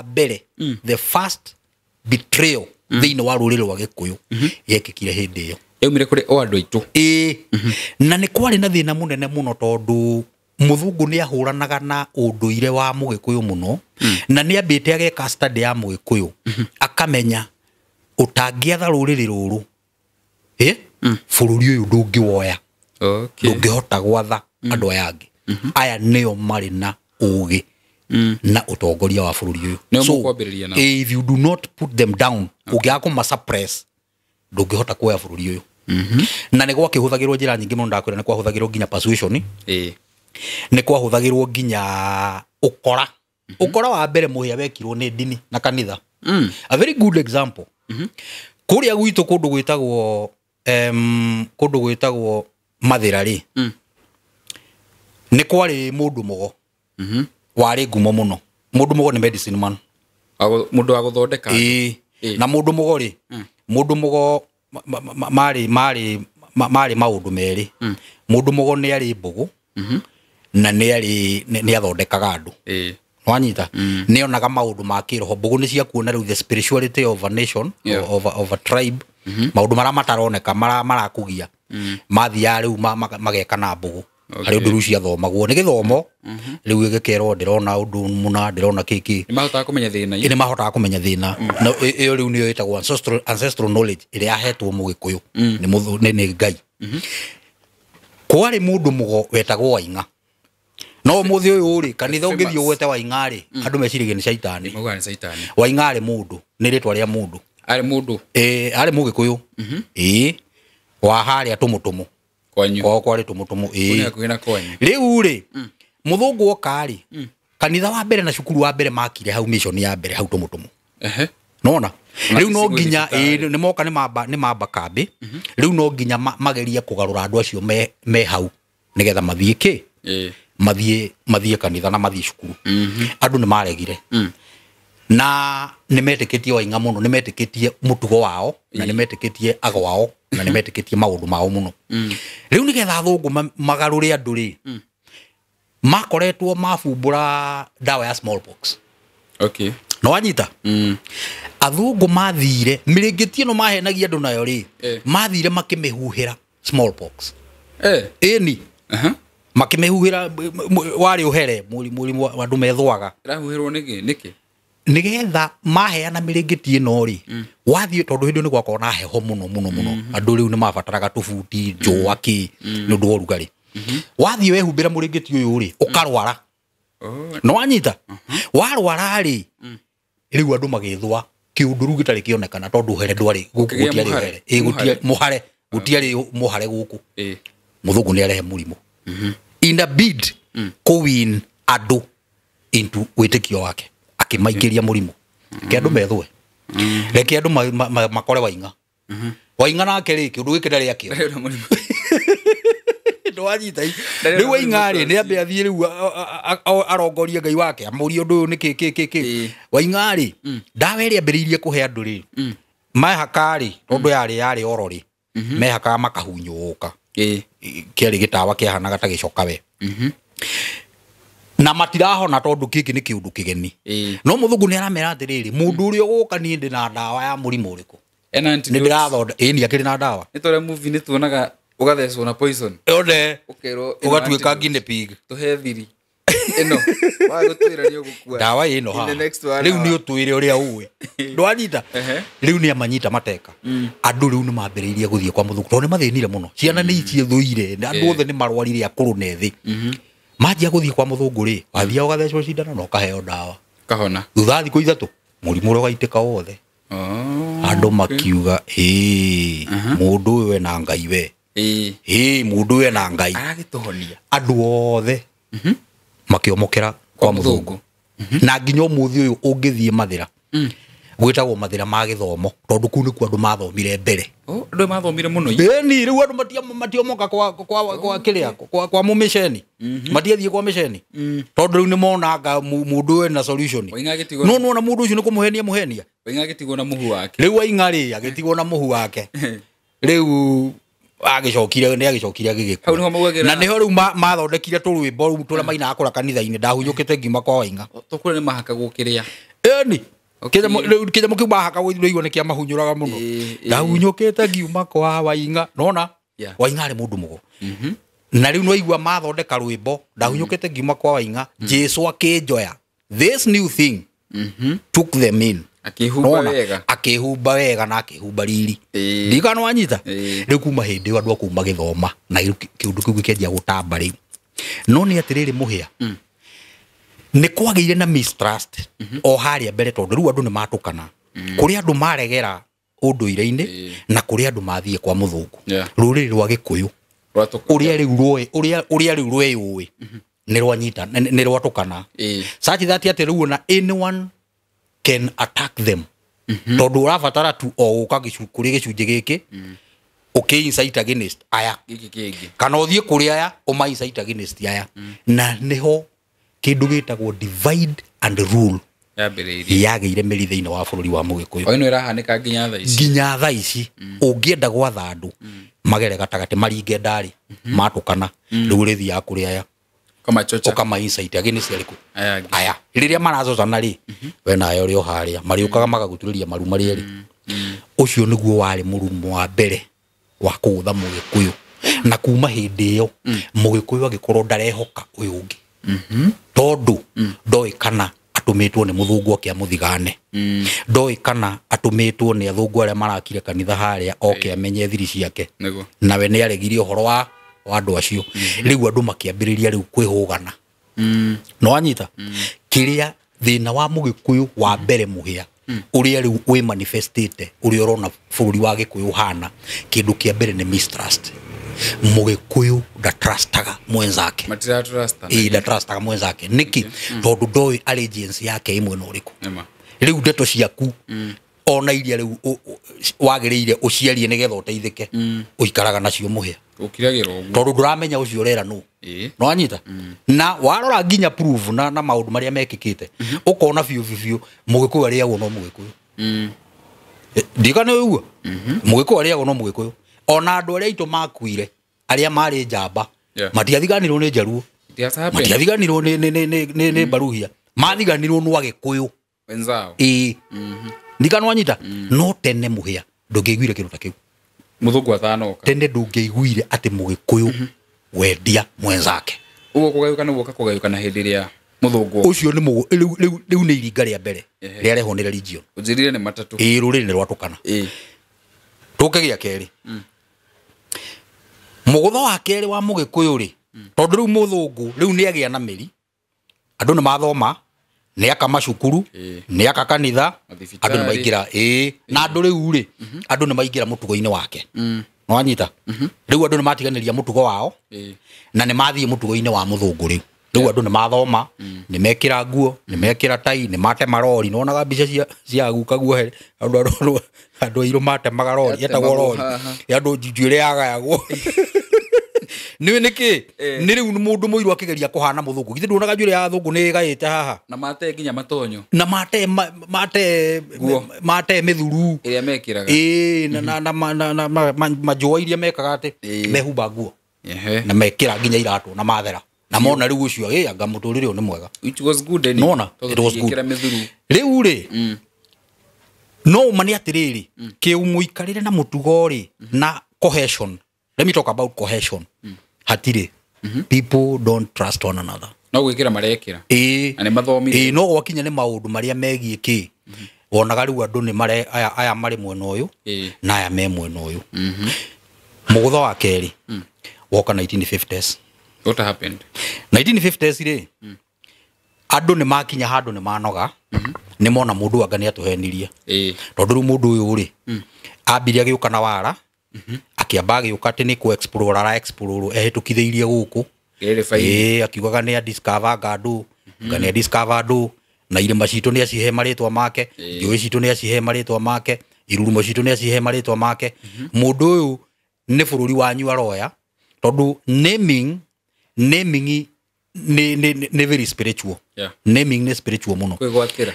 mbere the first betrayal thiini wa ruriri rwa Gikuyu yekikire hindi iyo
yaumire kuri o andu aitu
na ni kwari na thina munene muno tondu muthungu ni ahuranaga na unduire wa Mugikuyu muno na ni ambite ageka study ya Mugikuyu akamenya utangiatha ruriri ruru bururi uyu ndungiwoya ndungihota gwatha andu aya angi aya nio mari na ugi na utongoria wa bururi uyu
so
if you do not put them down ugiako ma suppress ndungihota kuoya bururi uyu na ni gwakihuthagirwo njira nyingi muno ndakwira ni kwahuthagirwo nginya persuasion ni kwahuthagirwo nginya ukora wa mbere muhia wekirwo ni dini na kanitha a very good example kuria gwitu kundu gwitagwo kundu gwitagwo Mathira ri ni kwari mundu mugo wari ngumo muno. Mundu mugo ni medicine man,
mundu wa guthondeka
na mundu mugo ri mundu mugo mari maundu meri. Mundu mugo ni ari mbugu na ni athondekaga andu wanyita ni onaga maundu ma kiroho. Mbugu ni cia kuona riu the spirituality of a nation, of a tribe. Maundu mara mataroneka marakugia mathia riu mageka na mbugu hari undu riu cia thomagwo ni githomo riu gikero ndirona undu muna ndirona kiki
ni mahotaga kumenya thina
ni mahotaga kumenya thina na iyo riu ni yetagwo ancestral knowledge iria yahetwo mugikuyu ni Ngai. Kwari mundu mugo wetagwo Wainga no muthi uyu ri kanitha ungithio gwete Wainga ri andu mecirigie ni shaitani. Wainga ri mundu ni ritwa ria mundu
ari mundu
ari mugikuyu wa haria tumutumu kwanyu kwari tumutumu riu ri muthungu okari kanitha wa mbere na cukuru wa mbere makire hau mission ya mbere hau tumutumu nona riu no nginya ni moka ni mamba kambi riu no nginya mageria kugarura andu acio me hau nigetha mathie ki mathie kanitha na mathie cukuru. Andu ni maregire na nimetikitie Wainga muno, nimetikitie mutugo wao na nimetikitie agwao na nimetikitie maundu mao muno. Riu nigetha thungu magarure andu ri makoretwo mafumbura dawa ya smallpox. No anyita athungu mathire miringitie no mahenagia andu nayo ri mathire makimihuhira smallpox ni makimehuhira wari uhere muri andu methwaga
rahuhirwo niki
nigetha maheana miringitie no ri wathie tondu hindu ni gwakona na heho muno andu riu ni mabataraga tufuti njua ki ni undu worugari wathie wehumbira muringiti uyu ri ukarwara no anyita warwara ri riu andu magithwa kiunduru gitari kionekana tondu here ndwari guku gutiari here gutiari muhare gutiari muhare guku muthungu ni arehe murimu in a bid kuwin andu into witikio wake akimaingiria murimu ke andu methwe reke andu makore Wainga Wainga nake ri kiundu giki ndari akio ndo anyita riu Wainga ri ni ambe athie riu arongorie Ngai wake amuri undu ni ki Wainga ri ndawa iri ambiriirie kuhe andu ri mahakari tondu yari orori mehaka makahunyuka kiari gitawa kiahanaga ta gicoka we na matirahona tondu kiki ni kiundu kigeni no muthungu ni aramera atiriri mundu uri uguka ni ndi na ndawa ya murimu uriku
ni
ndirathonda ni akiri na ndawa
ni tore movie ni tuonaga ugathecwo na poison
one ugatuika guinea pig
tuhe thiri eno wa gutwira ni ugukua
ndawa ino ha riu ni utwire uria uwe ndwanyita riu ni amanyita mateka andu riu ni mambiriirie guthie kwa muthungu tondu ni mathinire muno ciana ni icie thuire andu othe ni marwarire akuru nethi majia guthie kwa muthungu ri wathia ugathecwo cindano no kaheo ndawa
kahona
thutha thiku ithatu murimu ro gaitika wothe andu makiuga mundu uyu ena Ngai we mundu uyu ena Ngai
aragituhonia
andu othe makiomokera kwa muthungu na nginya umuthi uyu ungithie Mathira gwitagwo Mathira ma githomo tondu ku ni ku andu mathomire mbere
andu mathomire muno
ni riu andu matiomoka kwa kiria kwa mumisheni matiathie kwa misheni tondu riu ni monaga mundu we na solution no na mundu ucio ni kumuhenia
Wainga gitigwo na muhu wake
riu Wainga ri agitigwo na muhu wake riu agicokire ni agicokire agigikua na niho riu mathondekire turwimbo riu turia maina akura kanitha-ini ndahunyukite ngima kwa Wainga
tukure ni mahakagwo kiria
ni kinya mukiu mahakagwo igwo ni kia mahunyuraga muno ndahunyukite ngima kwa Wainga nona Wainga ri mundu mugo na riu no igwa mathondeka rwimbo ndahunyukite ngima kwa Wainga Jesu akinjoya this new thing took them in akihumba wega na akihumba riri ndikano wanyita riu kuma hindi andu akuma githoma na kiundu kiu gikenjia gutamba riu no ni atiriri muhia ni kwageire na mistrust o haria mbere tondu riu andu ni matukana kuri andu maregera unduire-ini na kuri andu mathie kwa muthungu ruriri rwa gikuyu uria riu rweyui ni rwanyita ni rwatukana such that ati riu na anyone can attack them tondu urabatara tu o uka gicukuri gicunje giki uki-incite against aya
giki kingi
kana uthie kuri aya uma-incite against aya na niho kindu gitagwo divide and rule yageire mĩri thĩinĩ wa bũrũri wa Mũgĩkũyũ.
Oino ĩrahanĩka
nginya thaa ici ũngĩenda gwatha andũ magere gatagatĩ maringe ndari matukana rĩu rĩthiaga kũrĩ aya ũkama-incite against arĩkũ aya rĩrĩa maracocana rĩ we nayo ũrĩ o harĩa marĩũkaga magagũturĩria maru marĩ erĩ. Ũcio nĩguo warĩ mũrumo wa mbere wa kũgũtha Mũgĩkũyũ na kuma hĩndĩ ĩyo Mũgĩkũyũ agĩkorwo ndarehoka ũyũ ũngĩ tondũ ndoĩ kana atũmĩtwo nĩ mũthũngũ oke amũthigane ndoĩ kana atũmĩtwo nĩ athũngũ arĩa marakire kanitha harĩa oke amenye thiri ciake nawe nĩ aregire ũhoro wa andũ acio rĩu andũ makĩambĩrĩria rĩu kwĩhũgana no anyita kĩrĩa thĩna wa Mũgĩkũyũ wa mbere mũhĩa ũrĩa rĩu wĩ manifestĩte ũrĩa ũrona bũrũri wa Gĩkũyũ hana kĩndũ kĩa mbere nĩ mistrust. Mũgĩkũyũ ndatrustaga mwenzake ndatrustaga mwenzake niki tondũ ndoĩ allegiance yake imwe na ũrĩkũ rĩu ndeto ciaku ona iria rĩu wagĩrĩire ũciarie nĩgetha ũteithĩke ũikaraga nacio mũhĩa tondũ ndũramenya ũcio ũrera nũ no anyita na warora nginya proof na maũndũ marĩa mekĩkĩte ũkona biũ Mũgĩkũyũ arĩagwo no Mũgĩkũyũ ndikane ũguo Mũgĩkũyũ arĩagwo no Mũgĩkũyũ ona andũ arĩa aitũ makuire arĩa marĩ njamba matiathiganirwo nĩ Njaruo matiathiganirwo nĩ Baruhia mathiganirwo nĩ Agĩkũyũ
wenzao
ndikano anyita no tene mũhĩa ndũngĩiguire kĩndũ ta kĩu
mũthũngũ athanoka tene
ndũngĩiguire atĩ Mũgĩkũyũ wendia mwenzake
ugo kugayukana guoka kugayukana hĩndĩ ĩrĩa mũthũngũ
ũcio nĩ rĩu nĩ iringa rĩa mbere rĩa reho nĩ religion
ũnjirire nĩ matatũ
rũrĩrĩ nĩ rwatukana tũke gĩa kerĩ mũgũtho wa kerĩ wa Mũgĩkũyũ rĩ tondũ rĩu mũthũngũ rĩu nĩ agĩa na mĩri andũ nĩ mathoma nĩ aka macukuru nĩ aka kanitha andũ nĩ maingĩra na andũ rĩu rĩ andũ nĩ maingĩra mũtugo-inĩ wake no anyita rĩu andũ nĩ matiganĩria mũtugo wao na nĩ mathiĩ mũtugo-inĩ wa mũthũngũ rĩu andũ nĩ mathoma nĩ mekĩra nguo nĩ mekĩra tai nĩ mate marori no naga mbica cia guka guohere andũ airũ mate magarori etagwo rori andũ njuĩrĩ yagayagwo nĩ nĩkĩ nĩ rĩu mũndũ mũirũ akĩgeria kũhana mũthũngũ githĩ nduonaga njuĩrĩ ya thũngũ nĩ ĩgaĩte haha
na mate nginya matonyo
na mate mĩthuru
ĩrĩa mekĩraga
na majũa iria mekaga atĩ mehumba nguo na mekĩra nginya iratũ na mathera na mona rĩu ũcio anga mũtũrĩre ũyũ nĩ mwega
it was good
nona it was good rĩu rĩ no mani atĩrĩrĩ kĩumũikarĩre na mũtugo rĩ na cohesion. Let me talk about cohesion. Hatire people don't trust one another
no gwĩkĩra marekĩra na nĩ mathomire
no gwakinya nĩ maũndũ marĩa megiĩ kĩ wonaga rĩu andũ nĩ mare aya marĩ mwena ũyũ na aya me mwena ũyũ mũgũtho wa kerĩ woka 1950s.
What happened
1950s rĩ andũ nĩ makinya handũ nĩ manoga nĩ mona mũndũ anga nĩ atũhenirie tondũ rĩu mũndũ ũyũ rĩ ambirie agĩũka na wara akĩamba agĩũka atĩ nĩ kũ explore ara explore ehĩtũkithĩirie gũkũ akiugaga nĩ discover ngandũ ngania discover ndũ na irĩma citũ nĩ acihe marĩtwa make njũĩ citũ nĩ acihe marĩtwa make irurumo citũ nĩ acihe marĩtwa make mũndũ ũyũ nĩ bũrũri wanyu aroya tondũ naming nĩ very spiritual naming nĩ spiritual mũno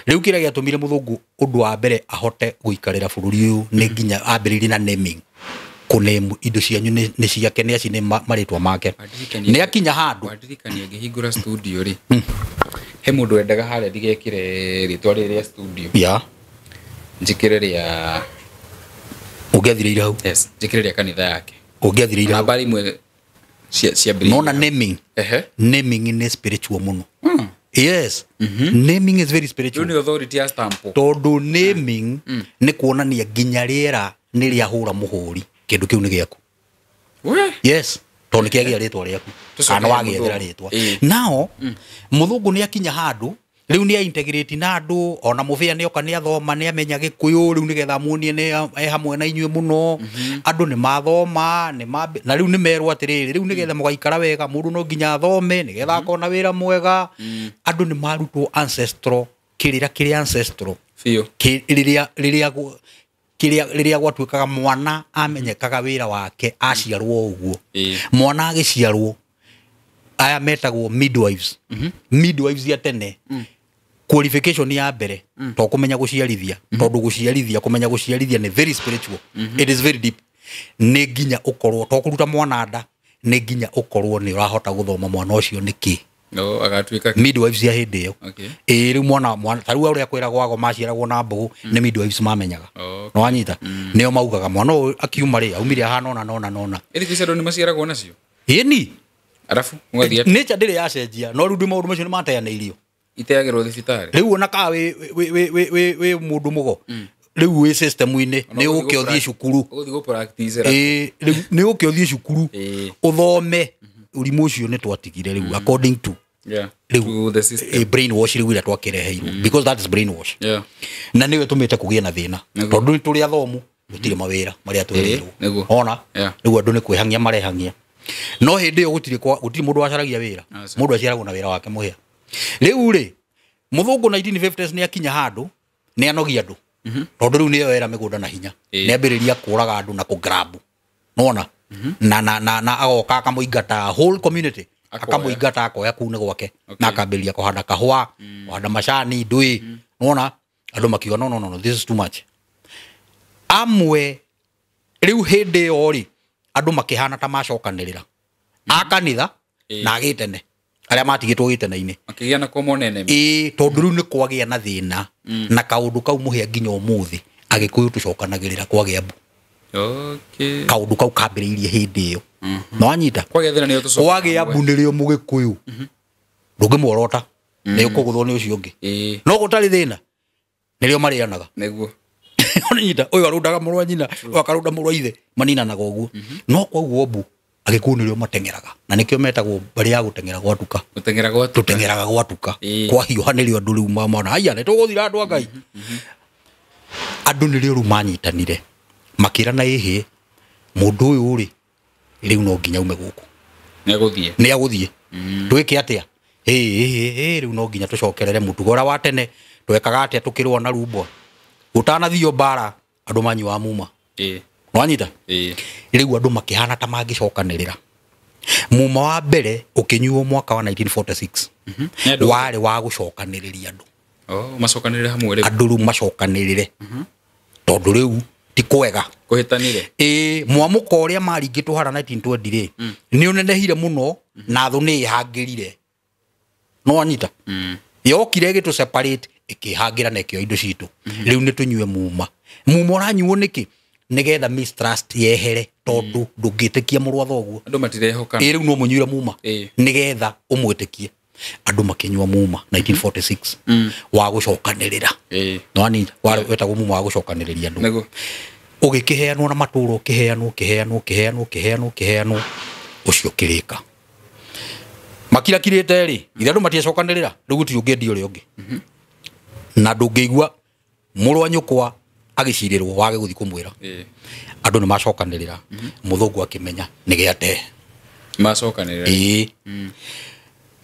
rĩu kĩrĩa gĩatũmire mũthũngũ ũndũ wa mbere ahote gũikarĩra bũrũri ũyũ nĩ nginya ambĩrĩirie na naming kũnemu indo cianyu nĩ ciake nĩ aci nĩ marĩtwa make nĩ akinya handũ
wadirikania ngĩhingũra studio rĩ he mũndũ wendaga harĩa ndigekĩre rĩtwa rĩrĩa studio njĩkĩre rĩa
ũngĩathire hau
njĩkĩre rĩa kanitha yake
ũngĩathire hau
habari imwe cia mbere
nona naming nĩ spiritual mũno yes naming is very spiritual
ni authority ya stamp
tondũ naming nĩ kuonania nginya rĩera nĩ rĩa hũra mũhũri kĩndũ kĩu nĩ gĩaku yes tondũ kĩagĩa rĩtwa rĩaku kana wagĩethera rĩtwa nao mũthũngũ nĩ akinya handũ rĩu nĩ integrate na andũ ona mũbĩa nĩ oka nĩ athoma nĩ amenya Gĩkũyũ rĩu nĩgetha muonie nĩ hamwe na inyuĩ mũno andũ nĩ mathoma na rĩu nĩ merwo atĩrĩrĩ rĩu nĩgetha mũgaikara wega mũndũ no nginya athome nĩgetha akona wĩra mwega andũ nĩ marutwo ancestral kĩrĩa ancestral rĩrĩa riria gwatuikaga mwana amenyekaga wira wake aciarwo uguo mwana agiciarwo aya metagwo midwives midwives ya tene qualification ya mbere to kumenya guciarithia tondu guciarithia kumenya guciarithia ni very spiritual it is very deep ni nginya ukorwo to kuruta mwana nda ni nginya ukorwo ni urahota guthoma mwana ucio niki
no agatuika
midwives ya hindi iyo riu mwana taru uria kwiragwo ago maciaragwo na mbugu ni midwives mamenyaga no anyita nio maugaga mwana akiuma ri aumire ahana nona
iri kicero ni maciaragwo nacio
ni
arafu ngathia
nature ndire yacenjia no riu maundu macio ni mateaneirio
iteagirwo thibitari
riu ona ka we mundu mugo riu we system ine ni uke othie cukuru
uthi go practice
riu ni uke othie cukuru uthome urimu ucio ni twatigire riu according to
to the system
brainwash riu ira twakireheirwo because that is brainwash na niwe tumite kugia na thina tondu ni turi athomu gutire mawira maria twerirwo ona riu andu ni kwehangia marehangia no hindi yo gutire mundu wacaragia wira mundu aciaragwo na wira wake muhia riu ri muthungu 1950s ni akinya handu ni anogia andu tondu riu niyo era migunda na hinya ni ambiriria kuraga andu na ku grab nona na agoka akamuingata whole community akamuingata akoya kuune gwake na akambiriria kuhanda kahwa kuhanda macani ndui nona andu makiuga no this is too much amwe riu hindi yo ri andu makihana ta macokanirira akanitha na agitene aria matigitwo gitene-ini
akigiana kwa monene
tondu riu ni kwagia na thina na kaundu kau muhia nginya umuthi agikuyu tucokanagirira kwagia mbu kaundu kau kambiriirie hindi iyo no anyita
kwagia thina ni tucoka
kwagia mbu nirio mugikuyu ndungimworota ni ukuguthwo ni ucio ungi no gutari thina nirio marianaga
neguo
onyita uyu arundaga murwa nyina akarunda murwa ithe maninanaga uguo no kwaguo mbu agikuyu nirio matengeraga na nikio metagwo bari ya gutengera gwatuka tutengeraga gwatuka kwa hiyo hanirio andu riu mama haya ni tuguthira andu Ngai andu nirio ru manyitanire makirana ihi mundu uyu ri riu no nginya ume guku ni aguthie twike atia riu no nginya tucokerere mutugora wa tene twekaga atia tukirwo na rumbo utanathio bara andu manywa muma no anyita riu andu makihana ta mangicokanirira muma wa mbere ukinyuo mwaka wa 1946 wari wa gucokaniriria andu
macokanirire hamwe riu
andu riu macokanirire tondu riu ti kwega
kuhitanire
mwamuko uria maringitwo hara 1920 ri ni unenehire muno na thu ni ihangirire no anyita yokire gitu separate ikihangira na ikio indo citu riu ni tunyue muma uranyuo niki nigetha mistrust yehere tondu ndungitikia murwa thoguo
andu matirehoka
riu no munyure muma nigetha umwitikie andu makinyua muma 1946 wa gucokanirira no anyita wetagwo muma wa gucokaniriria andu ugikiheanwo na maturo kiheanwo ucio kirika makira kirite ri ira andu maticokanirira riu guti ungendi uri ungi na ndungigua murwa nyukwa agicirirwo wage guthi kumwira andu ni macokanirira muthungu akimenya ni giate
macokanirira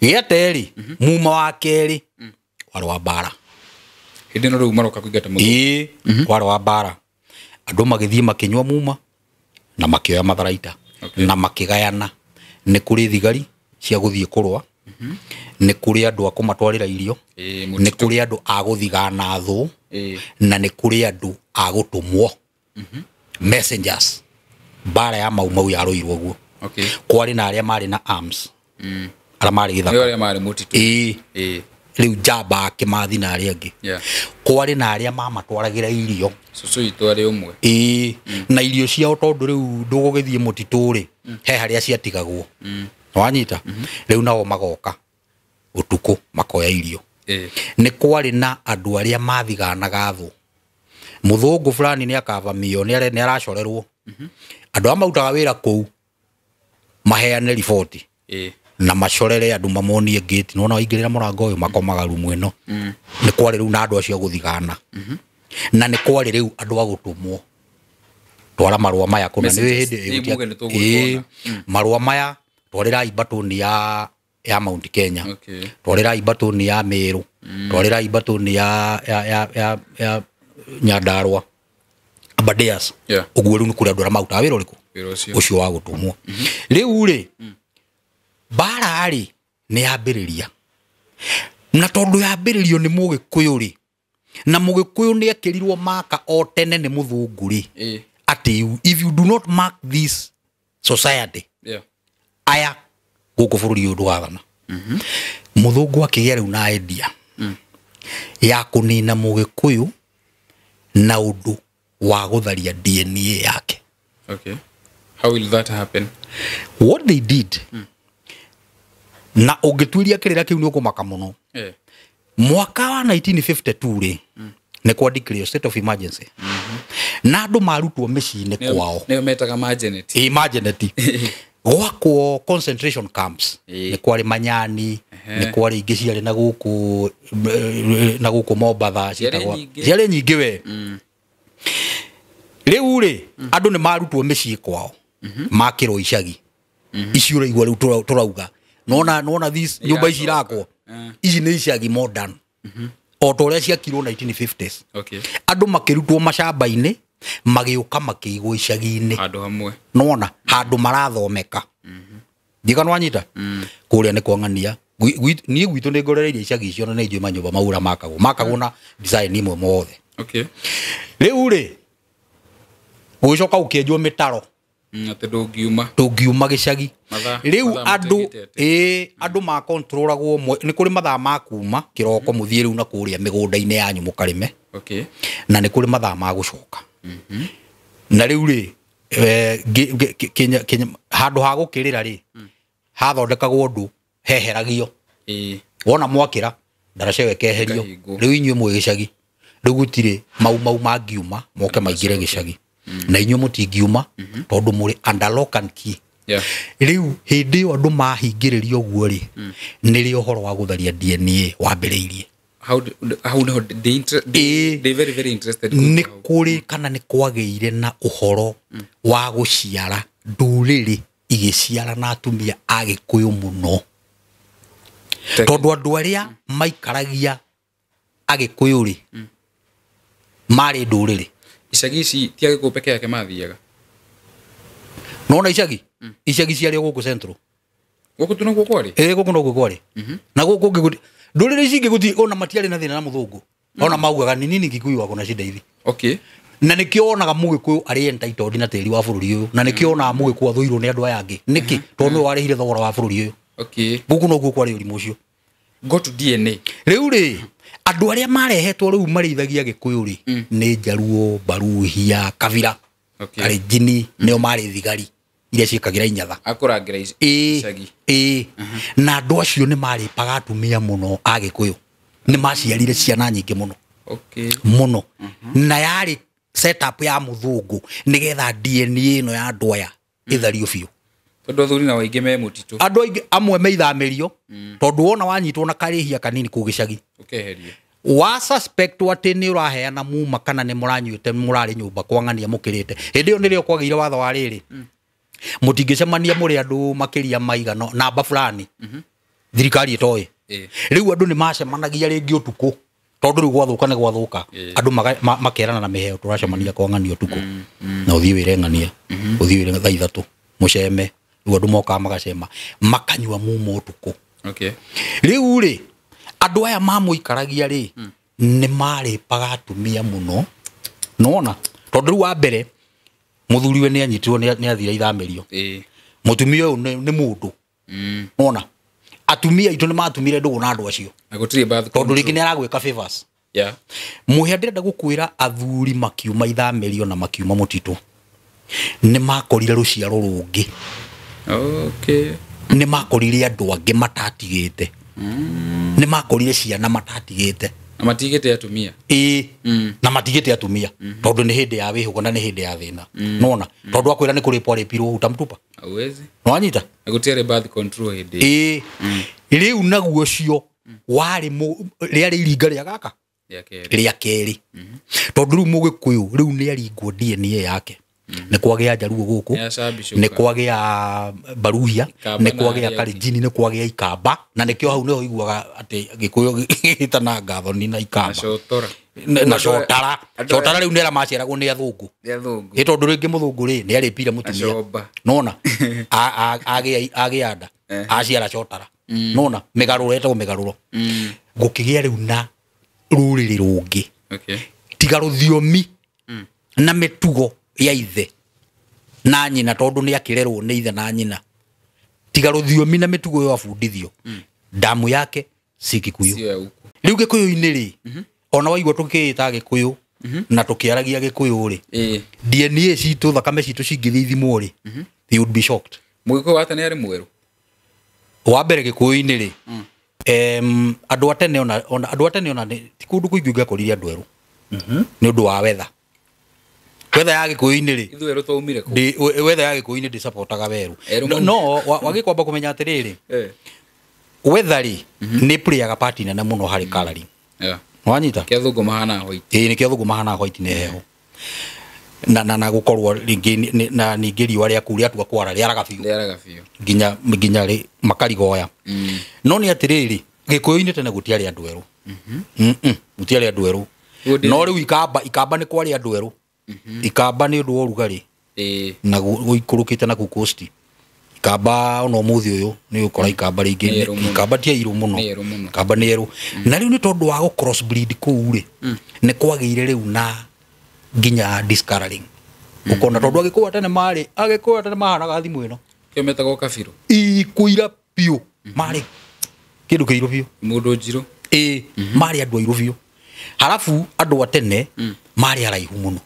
giate ri muma wa keri wari wa bara
hindi no riu maroka kuingata muthungu
wari wa bara andu magithie makinywa muma na makioya matharaita na makigayana ni kuri thigari cia guthie kurwa ni kuri andu akumatwarira irio ni kuri andu aguthigana thu na ni kuri andu agutumwo messengers bara ya mau ya roirwo guo kwari na aria mari na arms ara mari githaka
aria mari mutitu
riu jamba akimathi na aria angi kwari na aria mamatwaragira irio
susu itware umwe
na irio ciao tondu riu ndugugithie mutituri he haria ciatigagwo wanyita riu nao magoka utuku makoya irio ni kwari na andu aria mathiganaga thu muthungu fulani ni akavamio ni aracorerwo andu amautaga wira kuu maheane riboti na macorere andu mamonie gate nona waingirira murango uyu makomaga rumu ino ni kwari riu na andu acio guthigana na ni kwari riu andu agutumwo twara marua maya kuna ni hindi marua maya twarira ibatuni ya Mount Kenya twarira ibatuni ya Meru twarira ibatuni ya Nyandarua Abadeas uguo riu ni kuri andu ara mauta wira uriku ucio wa gutumwo riu ri bara ri ni yambiriria na tondu yambiririo ni mugikuyu ri na mugikuyu ni ekirirwo maka o tene ni muthungu ri ati if you do not mark this society aya guku bururi undu wathana muthungu akigia riu na idea ya kunina mugikuyu na undu wa gutharia DNA yake.
Okay, how will that happen?
What they did na ungituiria kirira kiu ni ukumaka muno mwaka wa 1952 ri ni kwa declare state of emergency na andu marutwo micini kwao
ne metaga
emergency gwakwo concentration camps ni kwari Manyani ni kwari ingi ciari na guku Mombasa ciari nyingi we riu ri andu ni marutwo micii kwao makiro icagi icio igwa riu turauga nona this nyumba ici irakwo ici ni icagi modern o to ria ciakirwo 1950s andu makirutwo mashamba-ini magiuka makiigwo icagi-ini
handu hamwe
nona handu marathomeka ndika nwanyita kuria ni kwangania ni gwitu ni ngorereirie icagi icio na ni njui manyumba maura makagwo na design imwe mothe riu ri ugicoka ukienjwo mitaro
ati
ndungiuma gicagi riu andu ma controlagwo ni kuri mathaa ma kuma kiroko muthie riu na kuria migunda-ini yanyu mukarime na ni kuri mathaa ma gucoka na riu ri handu ha gukirira ri hathondekagwo ndu heheragio wona mwakira ndaraca wekeherio riu inyu mwe gicagi riu gutire mau mangiuma moke maingire gicagi na inyu mutingiuma tondu muri under lock and key riu hindi yo andu mahingiririo guo ri ni ri uhoro wa gutharia DNA wambiriirie
how they very interested
ni kuri kana ni kwageire na uhoro wa guciara nduriri igiciara na atumia agikuyu muno tondu andu aria maikaragia agikuyu ri mari nduriri
icagi ici tiage ku peke yake mathiaga
nona icagi ciari guku central
guku tu no gukwari
guku no gukwari na guku nduriri ici ngiguti ona matiari na thina na muthungu ona maugaga ni nini Gikuyu wako na shida hivi na nikionaga mugikuyu ari entitled na tiri wa bururi uyu na nikionaga mugikuyu athuirwo ni andu aya angi niki tondu warihire thogora wa bururi uyu guku no gukwari urimu ucio
go to DNA
riu ri andu aria marehetwo riu marithagia Gikuyu ri ni Njaruo Baruhia Kabira Kalenjin nio mari thigari iria ciikagira inyatha
akurangira icagi
na andu acio ni mari paga atumia muno Agikuyu ni maciarire ciana nyingi muno muno na yari setup ya muthungu nigetha DNA no ya andu aya ithario biu
tondu athuri na waingi me mutitu
andu aingi amwe meithamirio tondu wona wanyitwo na karihia kanini ku gicagi
ukeherio
wa suspect ati ni uraheana muma kana ni muranyuite murari nyumba kwangania mukirite hindi yo nirio kwageire watho wa riri mutingicemania muri andu makiria maigano namba fulani thirikari itoe riu andu ni macemanagia ringi utuku tondu riu gwathuka andu makerana na miheo turacemania kwangania utuku na uthii wire ngania uthii wire thaa 3 muceme riu andu moka magacema makanyua muma utuku riu ri andu aya mamuikaragia ri ni mari paga atumia muno nona tondu riu wa mbere muthuriwe ni anyitirwo ni athira ithamirio mutumia uyu ni mundu nona atumia itu ni matumire ndugu na andu acio
agutiri bath
tondu ringi ni aragwika favors muhe ndirenda gukwira athuri makiuma ithamirio na makiuma mutitu ni makorire ruciaro rungi ni makorire andu angi matatigite ni makorire ciana matatigite
na matigite atumia
na matigite atumia tondu ni hindi ya wihugo na ni hindi ya thina nona tondu akwira ni kuripwa ripirwo utamtupa
awezi
nwanyita
agutire birth control hindi
riu naguo cio wari riari iringa ria gaka ria keri tondu riu mugikuyu riu ni aringwo DNA yake nĩ kwagĩa Jaruo gũkũ, nĩ kwagĩa Baruhia, nĩ kwagĩa Kalenjin, nĩ kwagĩa Ikamba, na nĩkĩo hau nĩho iguaga atĩ Gĩkũyũ gĩtana Gathoni na Ikamba na Cotara. Cotara rĩu nĩra maciaragwo nĩ athũngũ, ĩ tondũ rĩngĩ mũthũngũ rĩ nĩ arĩpire mũtumia, nona agĩa nda aciara Cotara, nona mĩgarũro etagwo mĩgarũro. Gũkĩgĩa rĩu na rũrĩrĩ rũngĩ tiga rũthiomi na mĩtugo ya ithe na nyina, tondũ nĩ akĩrerwo nĩ ithe na nyina, tiga rũthiomi na mĩtugo yo abundithio, damu yake si Gĩkũyũ. Rĩu Gĩkũyũ-inĩ rĩ, ona waigua tũkĩĩta Gĩkũyũ na tũkĩaragia Gĩkũyũ rĩ, DNA citũ, thakame citũ cingĩthiĩ ithimwo rĩ, you would be shocked.
Mũgĩkũyũ wa tene arĩ mwerũ
wa mbere Gĩkũyũ-inĩ rĩ, andũ a tene ona ti kũndũ kũingĩ ũngĩakorire andũ erũ nĩ ũndũ wa weather ya Gĩkũyũ-inĩ rĩ,
ithuerũ twaumire kũ
weather ya Gĩkũyũ-inĩ ndĩsupportaga werũ, no wagĩkwamba kũmenya atĩrĩrĩ, weather rĩ nĩ playaga part nene mũno harĩ coloring. Wanyita
kĩa thũngũ mahana white,
nĩ kĩa thũngũ mahana white nĩ heho na gũkorwo rĩngĩ na ningĩ riũa rĩa kũrĩa tua kwara rĩaraga biũ nginya rĩ makarigoya. No nĩ atĩrĩrĩ, Gĩkũyũ-inĩ tene gũtiarĩ andũ erũ, gũtiarĩ andũ erũ, no rĩu Ikamba nĩ kwarĩ andũ erũ. Ikamba nĩ ũndũ wa ũrugarĩ na gũikũrũkĩte na kũu coast. Ikamba ona ũmũthĩ ũyũ nĩ ũkora Ikamba rĩngĩ, Ikamba ti airũ mũno, Ikamba nĩ erũ. Na rĩu nĩ tondũ wa gũ cross breed kũu rĩ, nĩ kwagĩire rĩu na nginya discoloring. Ũkona tondũ Agĩkũyũ atene mahanaga thimũ ĩno
kĩo metagwo kabirũ,
ikũira piũ, marĩ kĩndũ kĩirũ piũ,
mũndũ njirũ,
marĩ andũ airũ piũ. Halafu andũ a tene marĩ araihu mũno,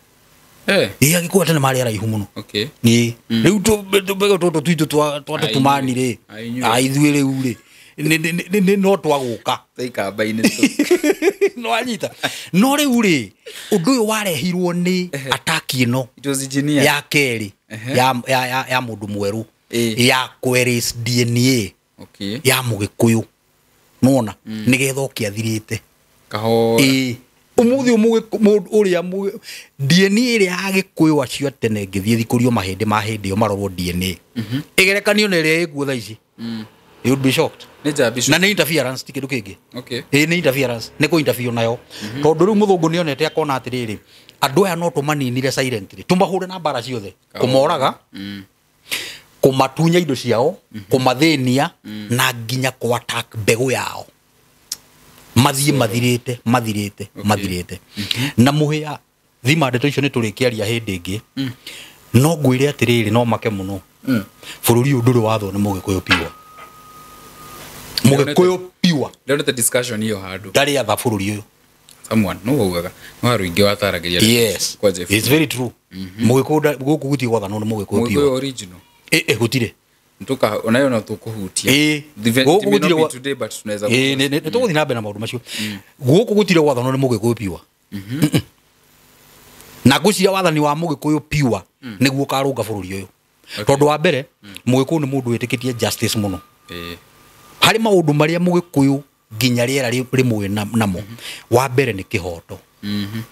Agĩkũyũ atene marĩ araihu mũno. Rĩu tũtũ twitũ twatũtumani rĩ, ithuĩ rĩu rĩ no twagũka
Ikamba-inĩ
no anyita. No rĩu rĩ ũndũ ũyũ warehirwo nĩ attack ĩno ya kerĩ ya mũndũ mwerũ ya queries DNA ya Mũgĩkũyũ, nona nĩgetha ũkĩathirĩte
kahora
ũmũthĩ ũrĩa DNA ĩrĩa ya Gĩkũyũ acio tene ngĩthiĩ thikũrio mahĩndĩ ma hĩndĩ ĩyo marorwo DNA ĩgerekanio na ĩrĩa ĩkuo thaa ici, you would be shocked. Na nĩ interference ti kĩndũ kĩngĩ, nĩ interference, nĩ kũ interfere nayo, tondũ rĩu mũthũngũ nĩonete akona atĩrĩrĩ, andũ aya no tũmaninire silently, tũmahũre na mbara ciothe, kũmoraga, kũmatunya indo ciao, kũmathĩnia na nginya kũ attack mbegũ yao, mathiĩ mathirĩte. Na mũhĩa thima ndeto icio nĩ tũrĩkĩaria hĩndĩ ĩngĩ, no ngwĩre atĩrĩrĩ, no make mũno bũrũri ũyũ ndũrĩ wathwo nĩ Mũgĩkũyũ piwa, Mũgĩkũyũ piwa
ndonete discussion hiyo handũ
ndarĩ atha bũrũri ũyũ
someone no ugaga no haru ingĩ wataragĩria.
Yes, it's very true. Mũgĩkũyũ gũkũ gũtirĩ gwathano nĩ Mũgĩkũyũ piwa,
Mũgĩkũyũ original
gũtirĩ
ntuka onayo no tukuhutia gũkũ gũtirĩ today but tunaweza
nĩ tũgũthiĩ na mbere na maũndũ macio. Gũkũ gũtirĩ gwathano nĩ Mũgĩkũyũ piwa, na ngũcia wathani wa Mũgĩkũyũ piwa nĩguo karũnga bũrũri ũyũ, tondũ wa mbere Mũgĩkũyũ nĩ mũndũ wĩtĩkĩtie justice mũno harĩ maũndũ marĩa Mũgĩkũyũ nginya rĩera rĩmwe namo. Wa mbere nĩ kĩhoto,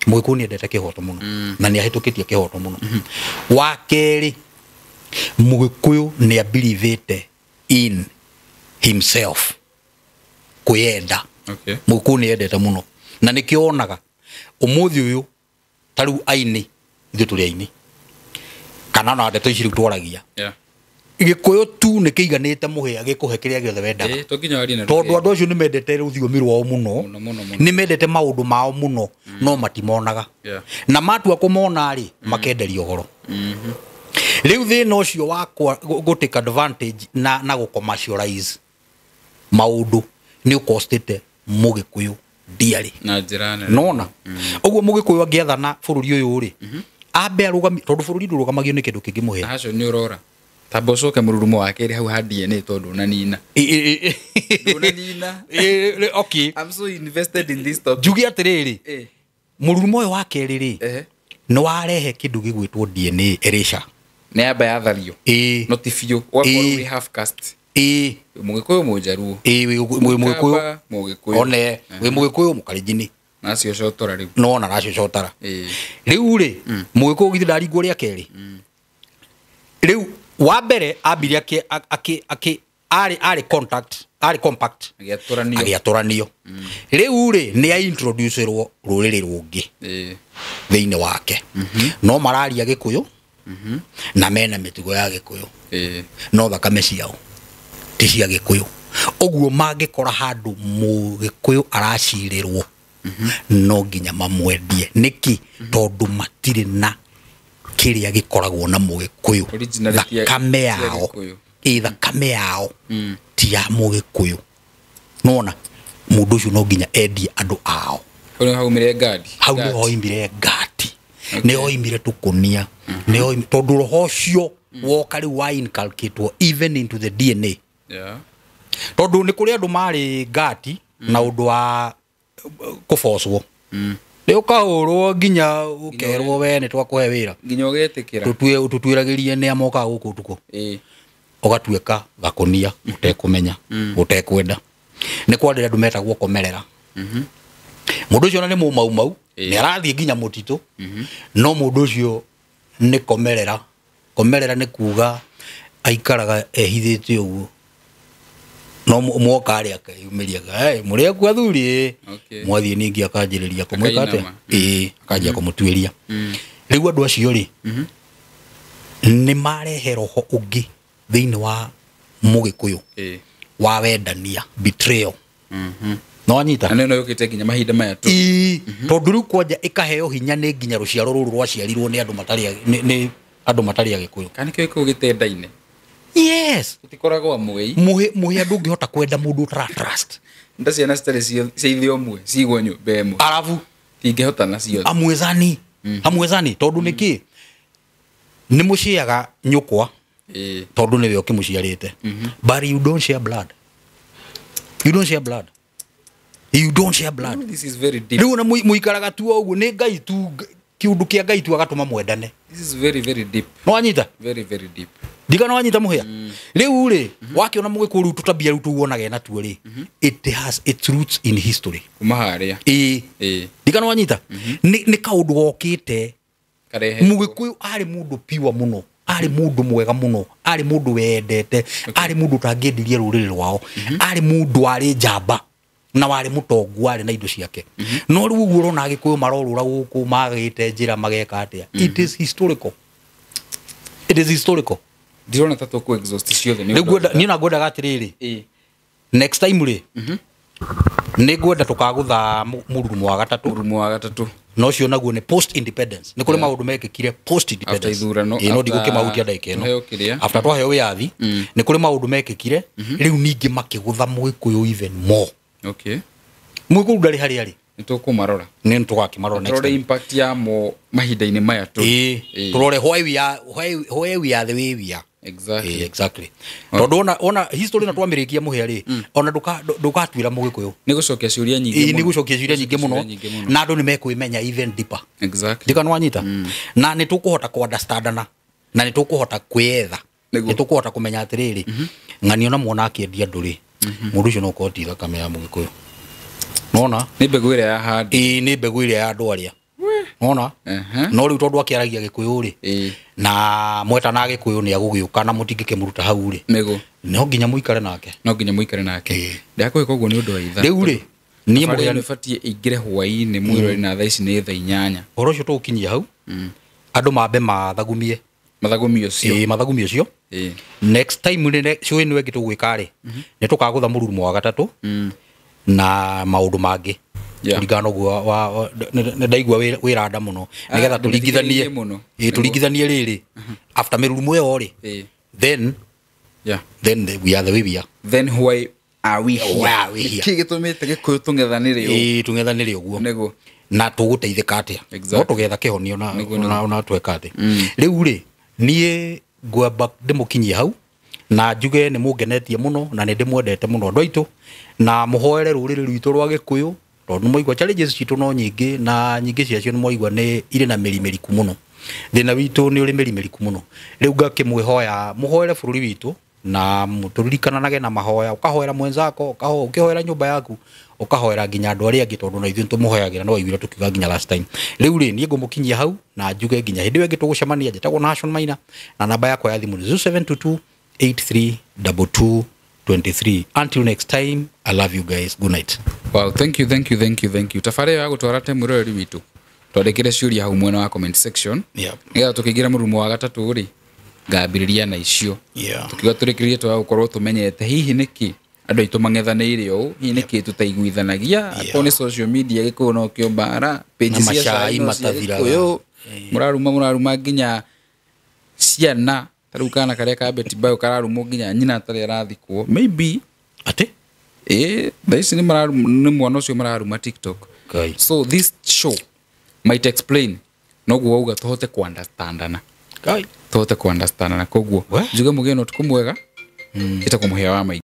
Mũgĩkũyũ nĩ endete kĩhoto mũno na nĩ ahĩtũkĩtie kĩhoto mũno. Wa kerĩ Mũgĩkũyũ nĩ abilivĩte in himself, kwĩenda. Mũgĩkũyũ nĩ endete mũno na nĩkĩo onaga ũmũthĩ ũyũ tarĩu aini ithuĩ tũrĩ aini kana na ndeto ici rĩu twaragia, Gĩkũyũ tu nĩ kĩiganĩte mũhĩa gĩkũhe kĩrĩa gĩothe wendaga, tondũ andũ acio nĩ mendete rũthiomi rwao mũno, nĩ mendete maũndũ mao mũno, no matimonaga, na matua kũmona rĩ makenderia ũhoro. Rĩu thĩna ũcio wa gũ-take advantage na gũ-commercialize maũndũ nĩ ũkostĩte Mũgĩkũyũ ndiarĩ
na njĩra nene,
nona ũguo Mũgĩkũyũ angĩathana bũrũri ũyũ rĩ ambe arũgamie, tondũ bũrũri ndũrũgamagio nĩ kĩndũ kĩngĩ mũhĩa.
Acio nĩ ũrora tamba ũcoke mũrurumo wake rĩ hau ha DNA tondũ na nina
okay,
I'm so invested in this topic.
Njugi atĩrĩrĩ mũrurumo ũyũ wa kerĩ rĩ nĩ warehe kĩndũ gĩgwĩtwo DNA erasure,
nĩ amba yathario not ifio we have cast Mũgĩkũyũ Mũjaruo
Mũgĩkũyũ one wĩ Mũgĩkũyũ Mũkalenjin
nacio cotora riu
no na nacio cotara riu ri mugikuyu githi ndaringwo ria keri riu wa mbere ambire ari compact agiatoranio riu ri ni a introducerwo ruriri rungi thiini wake no mararia gikuyu na mena mitugo ya gikuyu no thakame ciao ti cia gikuyu oguo mangikora handu mugikuyu aracirirwo no nginya mamwendie niki tondu matire na kiria gikoragwo na mugikuyu thakame yao thakame yao ti ya mugikuyu nona mundu ucio no nginya endie andu ao
haumire ngadi
hau ni hoimire ngadi ni hoimire tukunia ni hoimire tondu roho cio woka riu wa inculcate even into the DNA tondu ni kuri andu mari ngadi na undu wa kufoswo ni ukahurwo nginya ukerwo we ni twakuhe wira
nginya ugetikira
tutwiragirie ni amoka guku tuko ugatuika gakunia utekumenya utekwenda ni kwandira andu metagwo komerera mundu ucio ni mau ni arathie nginya mutito no mundu ucio ni komerera ni kuga aikaraga ehithite uguo no mwoka ari akayumiriaga muri aku athuri mwathie ningi akanjiriria kumwikate akajia kumutwiria riu andu acio ri ni marehe roho ungi thiini wa mugikuyu wa wendania betrayal no anyita
na no yukite nginya mahinda maya tu
tondu riu kwanja ikaheo hinya ni nginya ruciaro ruru rwaciarirwo ni andu matari agikuyu
kani kyo gitendaine
yes
utikoragwo amwe
muhe andu ngihota kwenda mundu tra trust
nda ciana citari ciithio mwe cigwo nyumba imwe
arafu
tingihota nacio
amwezani tondu niki ni muciaga nyukwa tondu niwe ukimuciarite but you don't share blood
this is very deep
riu na muikaraga tu oguo ni ngai tu kiundu kia ngai tu agatuma mwendane
this is very very deep
no anyita
very very deep
digana wanyita muhia riu ri wakiona mugikuru tutabia riu tuwonage na tu ri it has its roots in history
kumaharia
digana wanyita ni kaundu gokite mugikuyu ari mundu piwa muno ari mundu mwega muno ari mundu wendete ari mundu tangiendirie ruriri rwao ari mundu ari njamba na wari mutongu ari na indo ciake no riu uguo rona agikuyu marorura guku magite njira mageka atia it is historical
dirona tatu ku exhaust ciothe
ni na gwenda gatiriri next time ri ni gwenda tukagutha mururumo wa gatatu no cio naguo ni post independence ni kuri maundu mekikire post independence no ndigo kimautia ndaike no after twaheo wiathi ni kuri maundu mekikire riu ningi makigutha mugikuyu even more mugikuyu ndari hari ari
nitukumarora
ni tugakimarora next time
impact ya mo mahinda-ini maya tu
turore why we are the way we are exactly tondu ona history na twamirikia muhia ri ona ndukatwira mugikuyu
ni gucokia ciuria nyingi
muno na andu ni mekwimenya even deeper ndika nwanyita na ni tukuhota ku understandana na ni tukuhota kwetha ni tukuhota kumenya atiriri ng'ani ona muona akiendia nduri mundu ucio no koti thakame ya mugikuyu nona
ni mbegu iria ya handi
ni mbegu iria ya andu aria nona no riu tondu akiaragia gikuyu ri na mweta na gikuyu ni agugiuka na mutingike muruta hau ri no nginya muikare nake
ndakwe koguo ni undu wa itha
riu ri ni
muhia ni fatie ingire hwaini mwiro na thaa ici ni thaa 8
oro ucio tukinyia hau andu mambe mathagumie cio next time ni show ni wegi tugwika ri ni tukagutha mururumo wa gatatu na maundu mangi kuringana guo ndaigua wiranda muno nigetha turingithanie riri after mirurumo yo ri then we are the way we are
then why are we here kigitumite gikuyu
tung'ethanire uguo na tuguteithika atia no tugetha kihonio na tweka atia riu ri nie ngwamba ndimukinyie hau na njuge ni mungenetie muno na ni ndimwendete muno andu aitu na muhoere ruriri rwitu rwa gikuyu tondu moigwa challenges citu no nyingi na nyingi ciacio ni moigwa ni ire na mirimiriku muno thina witu ni uri mirimiriku muno riu ngakimwihoya muhoere bururi witu na muturikananage na mahoya ukahoera mwenzako ukihoera nyumba yaku ukahoera nginya andu aria angi tondu na ithuĩ tumuhoyagira no igwira tukiuga nginya last time riu ri nie ngumukinyia hau na njuge nginya hindi wengi tugucemania njitagwo Nation Maina na namba yakwa ya thimu ni 0722832223 until next time I love you guys, good night.
Wow, thank you tafare ya gutwara te murori witu twandikire ciuria hau mwena wa comment section nginya tukigira murumo wa gatatu ri ngambiriria na icio tukiga turikirie twa gukorwo tumenyete hihi niki andu aitu mang'ethanĩire ũũ hihi niki tutaiguithanagia ko ni social media gikuo no kio bara page cia cai matathiraga muraruma nginya ciana taru kana karia ka beti bayo kararumo nginya nyina atari arathikwo maybe
ate
this ni mwana ucio mararuma TikTok. So this show might explain noguo uga tohote ku understandana tohote ku understandana koguo njuge mugeno tukumwega ita kumuhia wa mai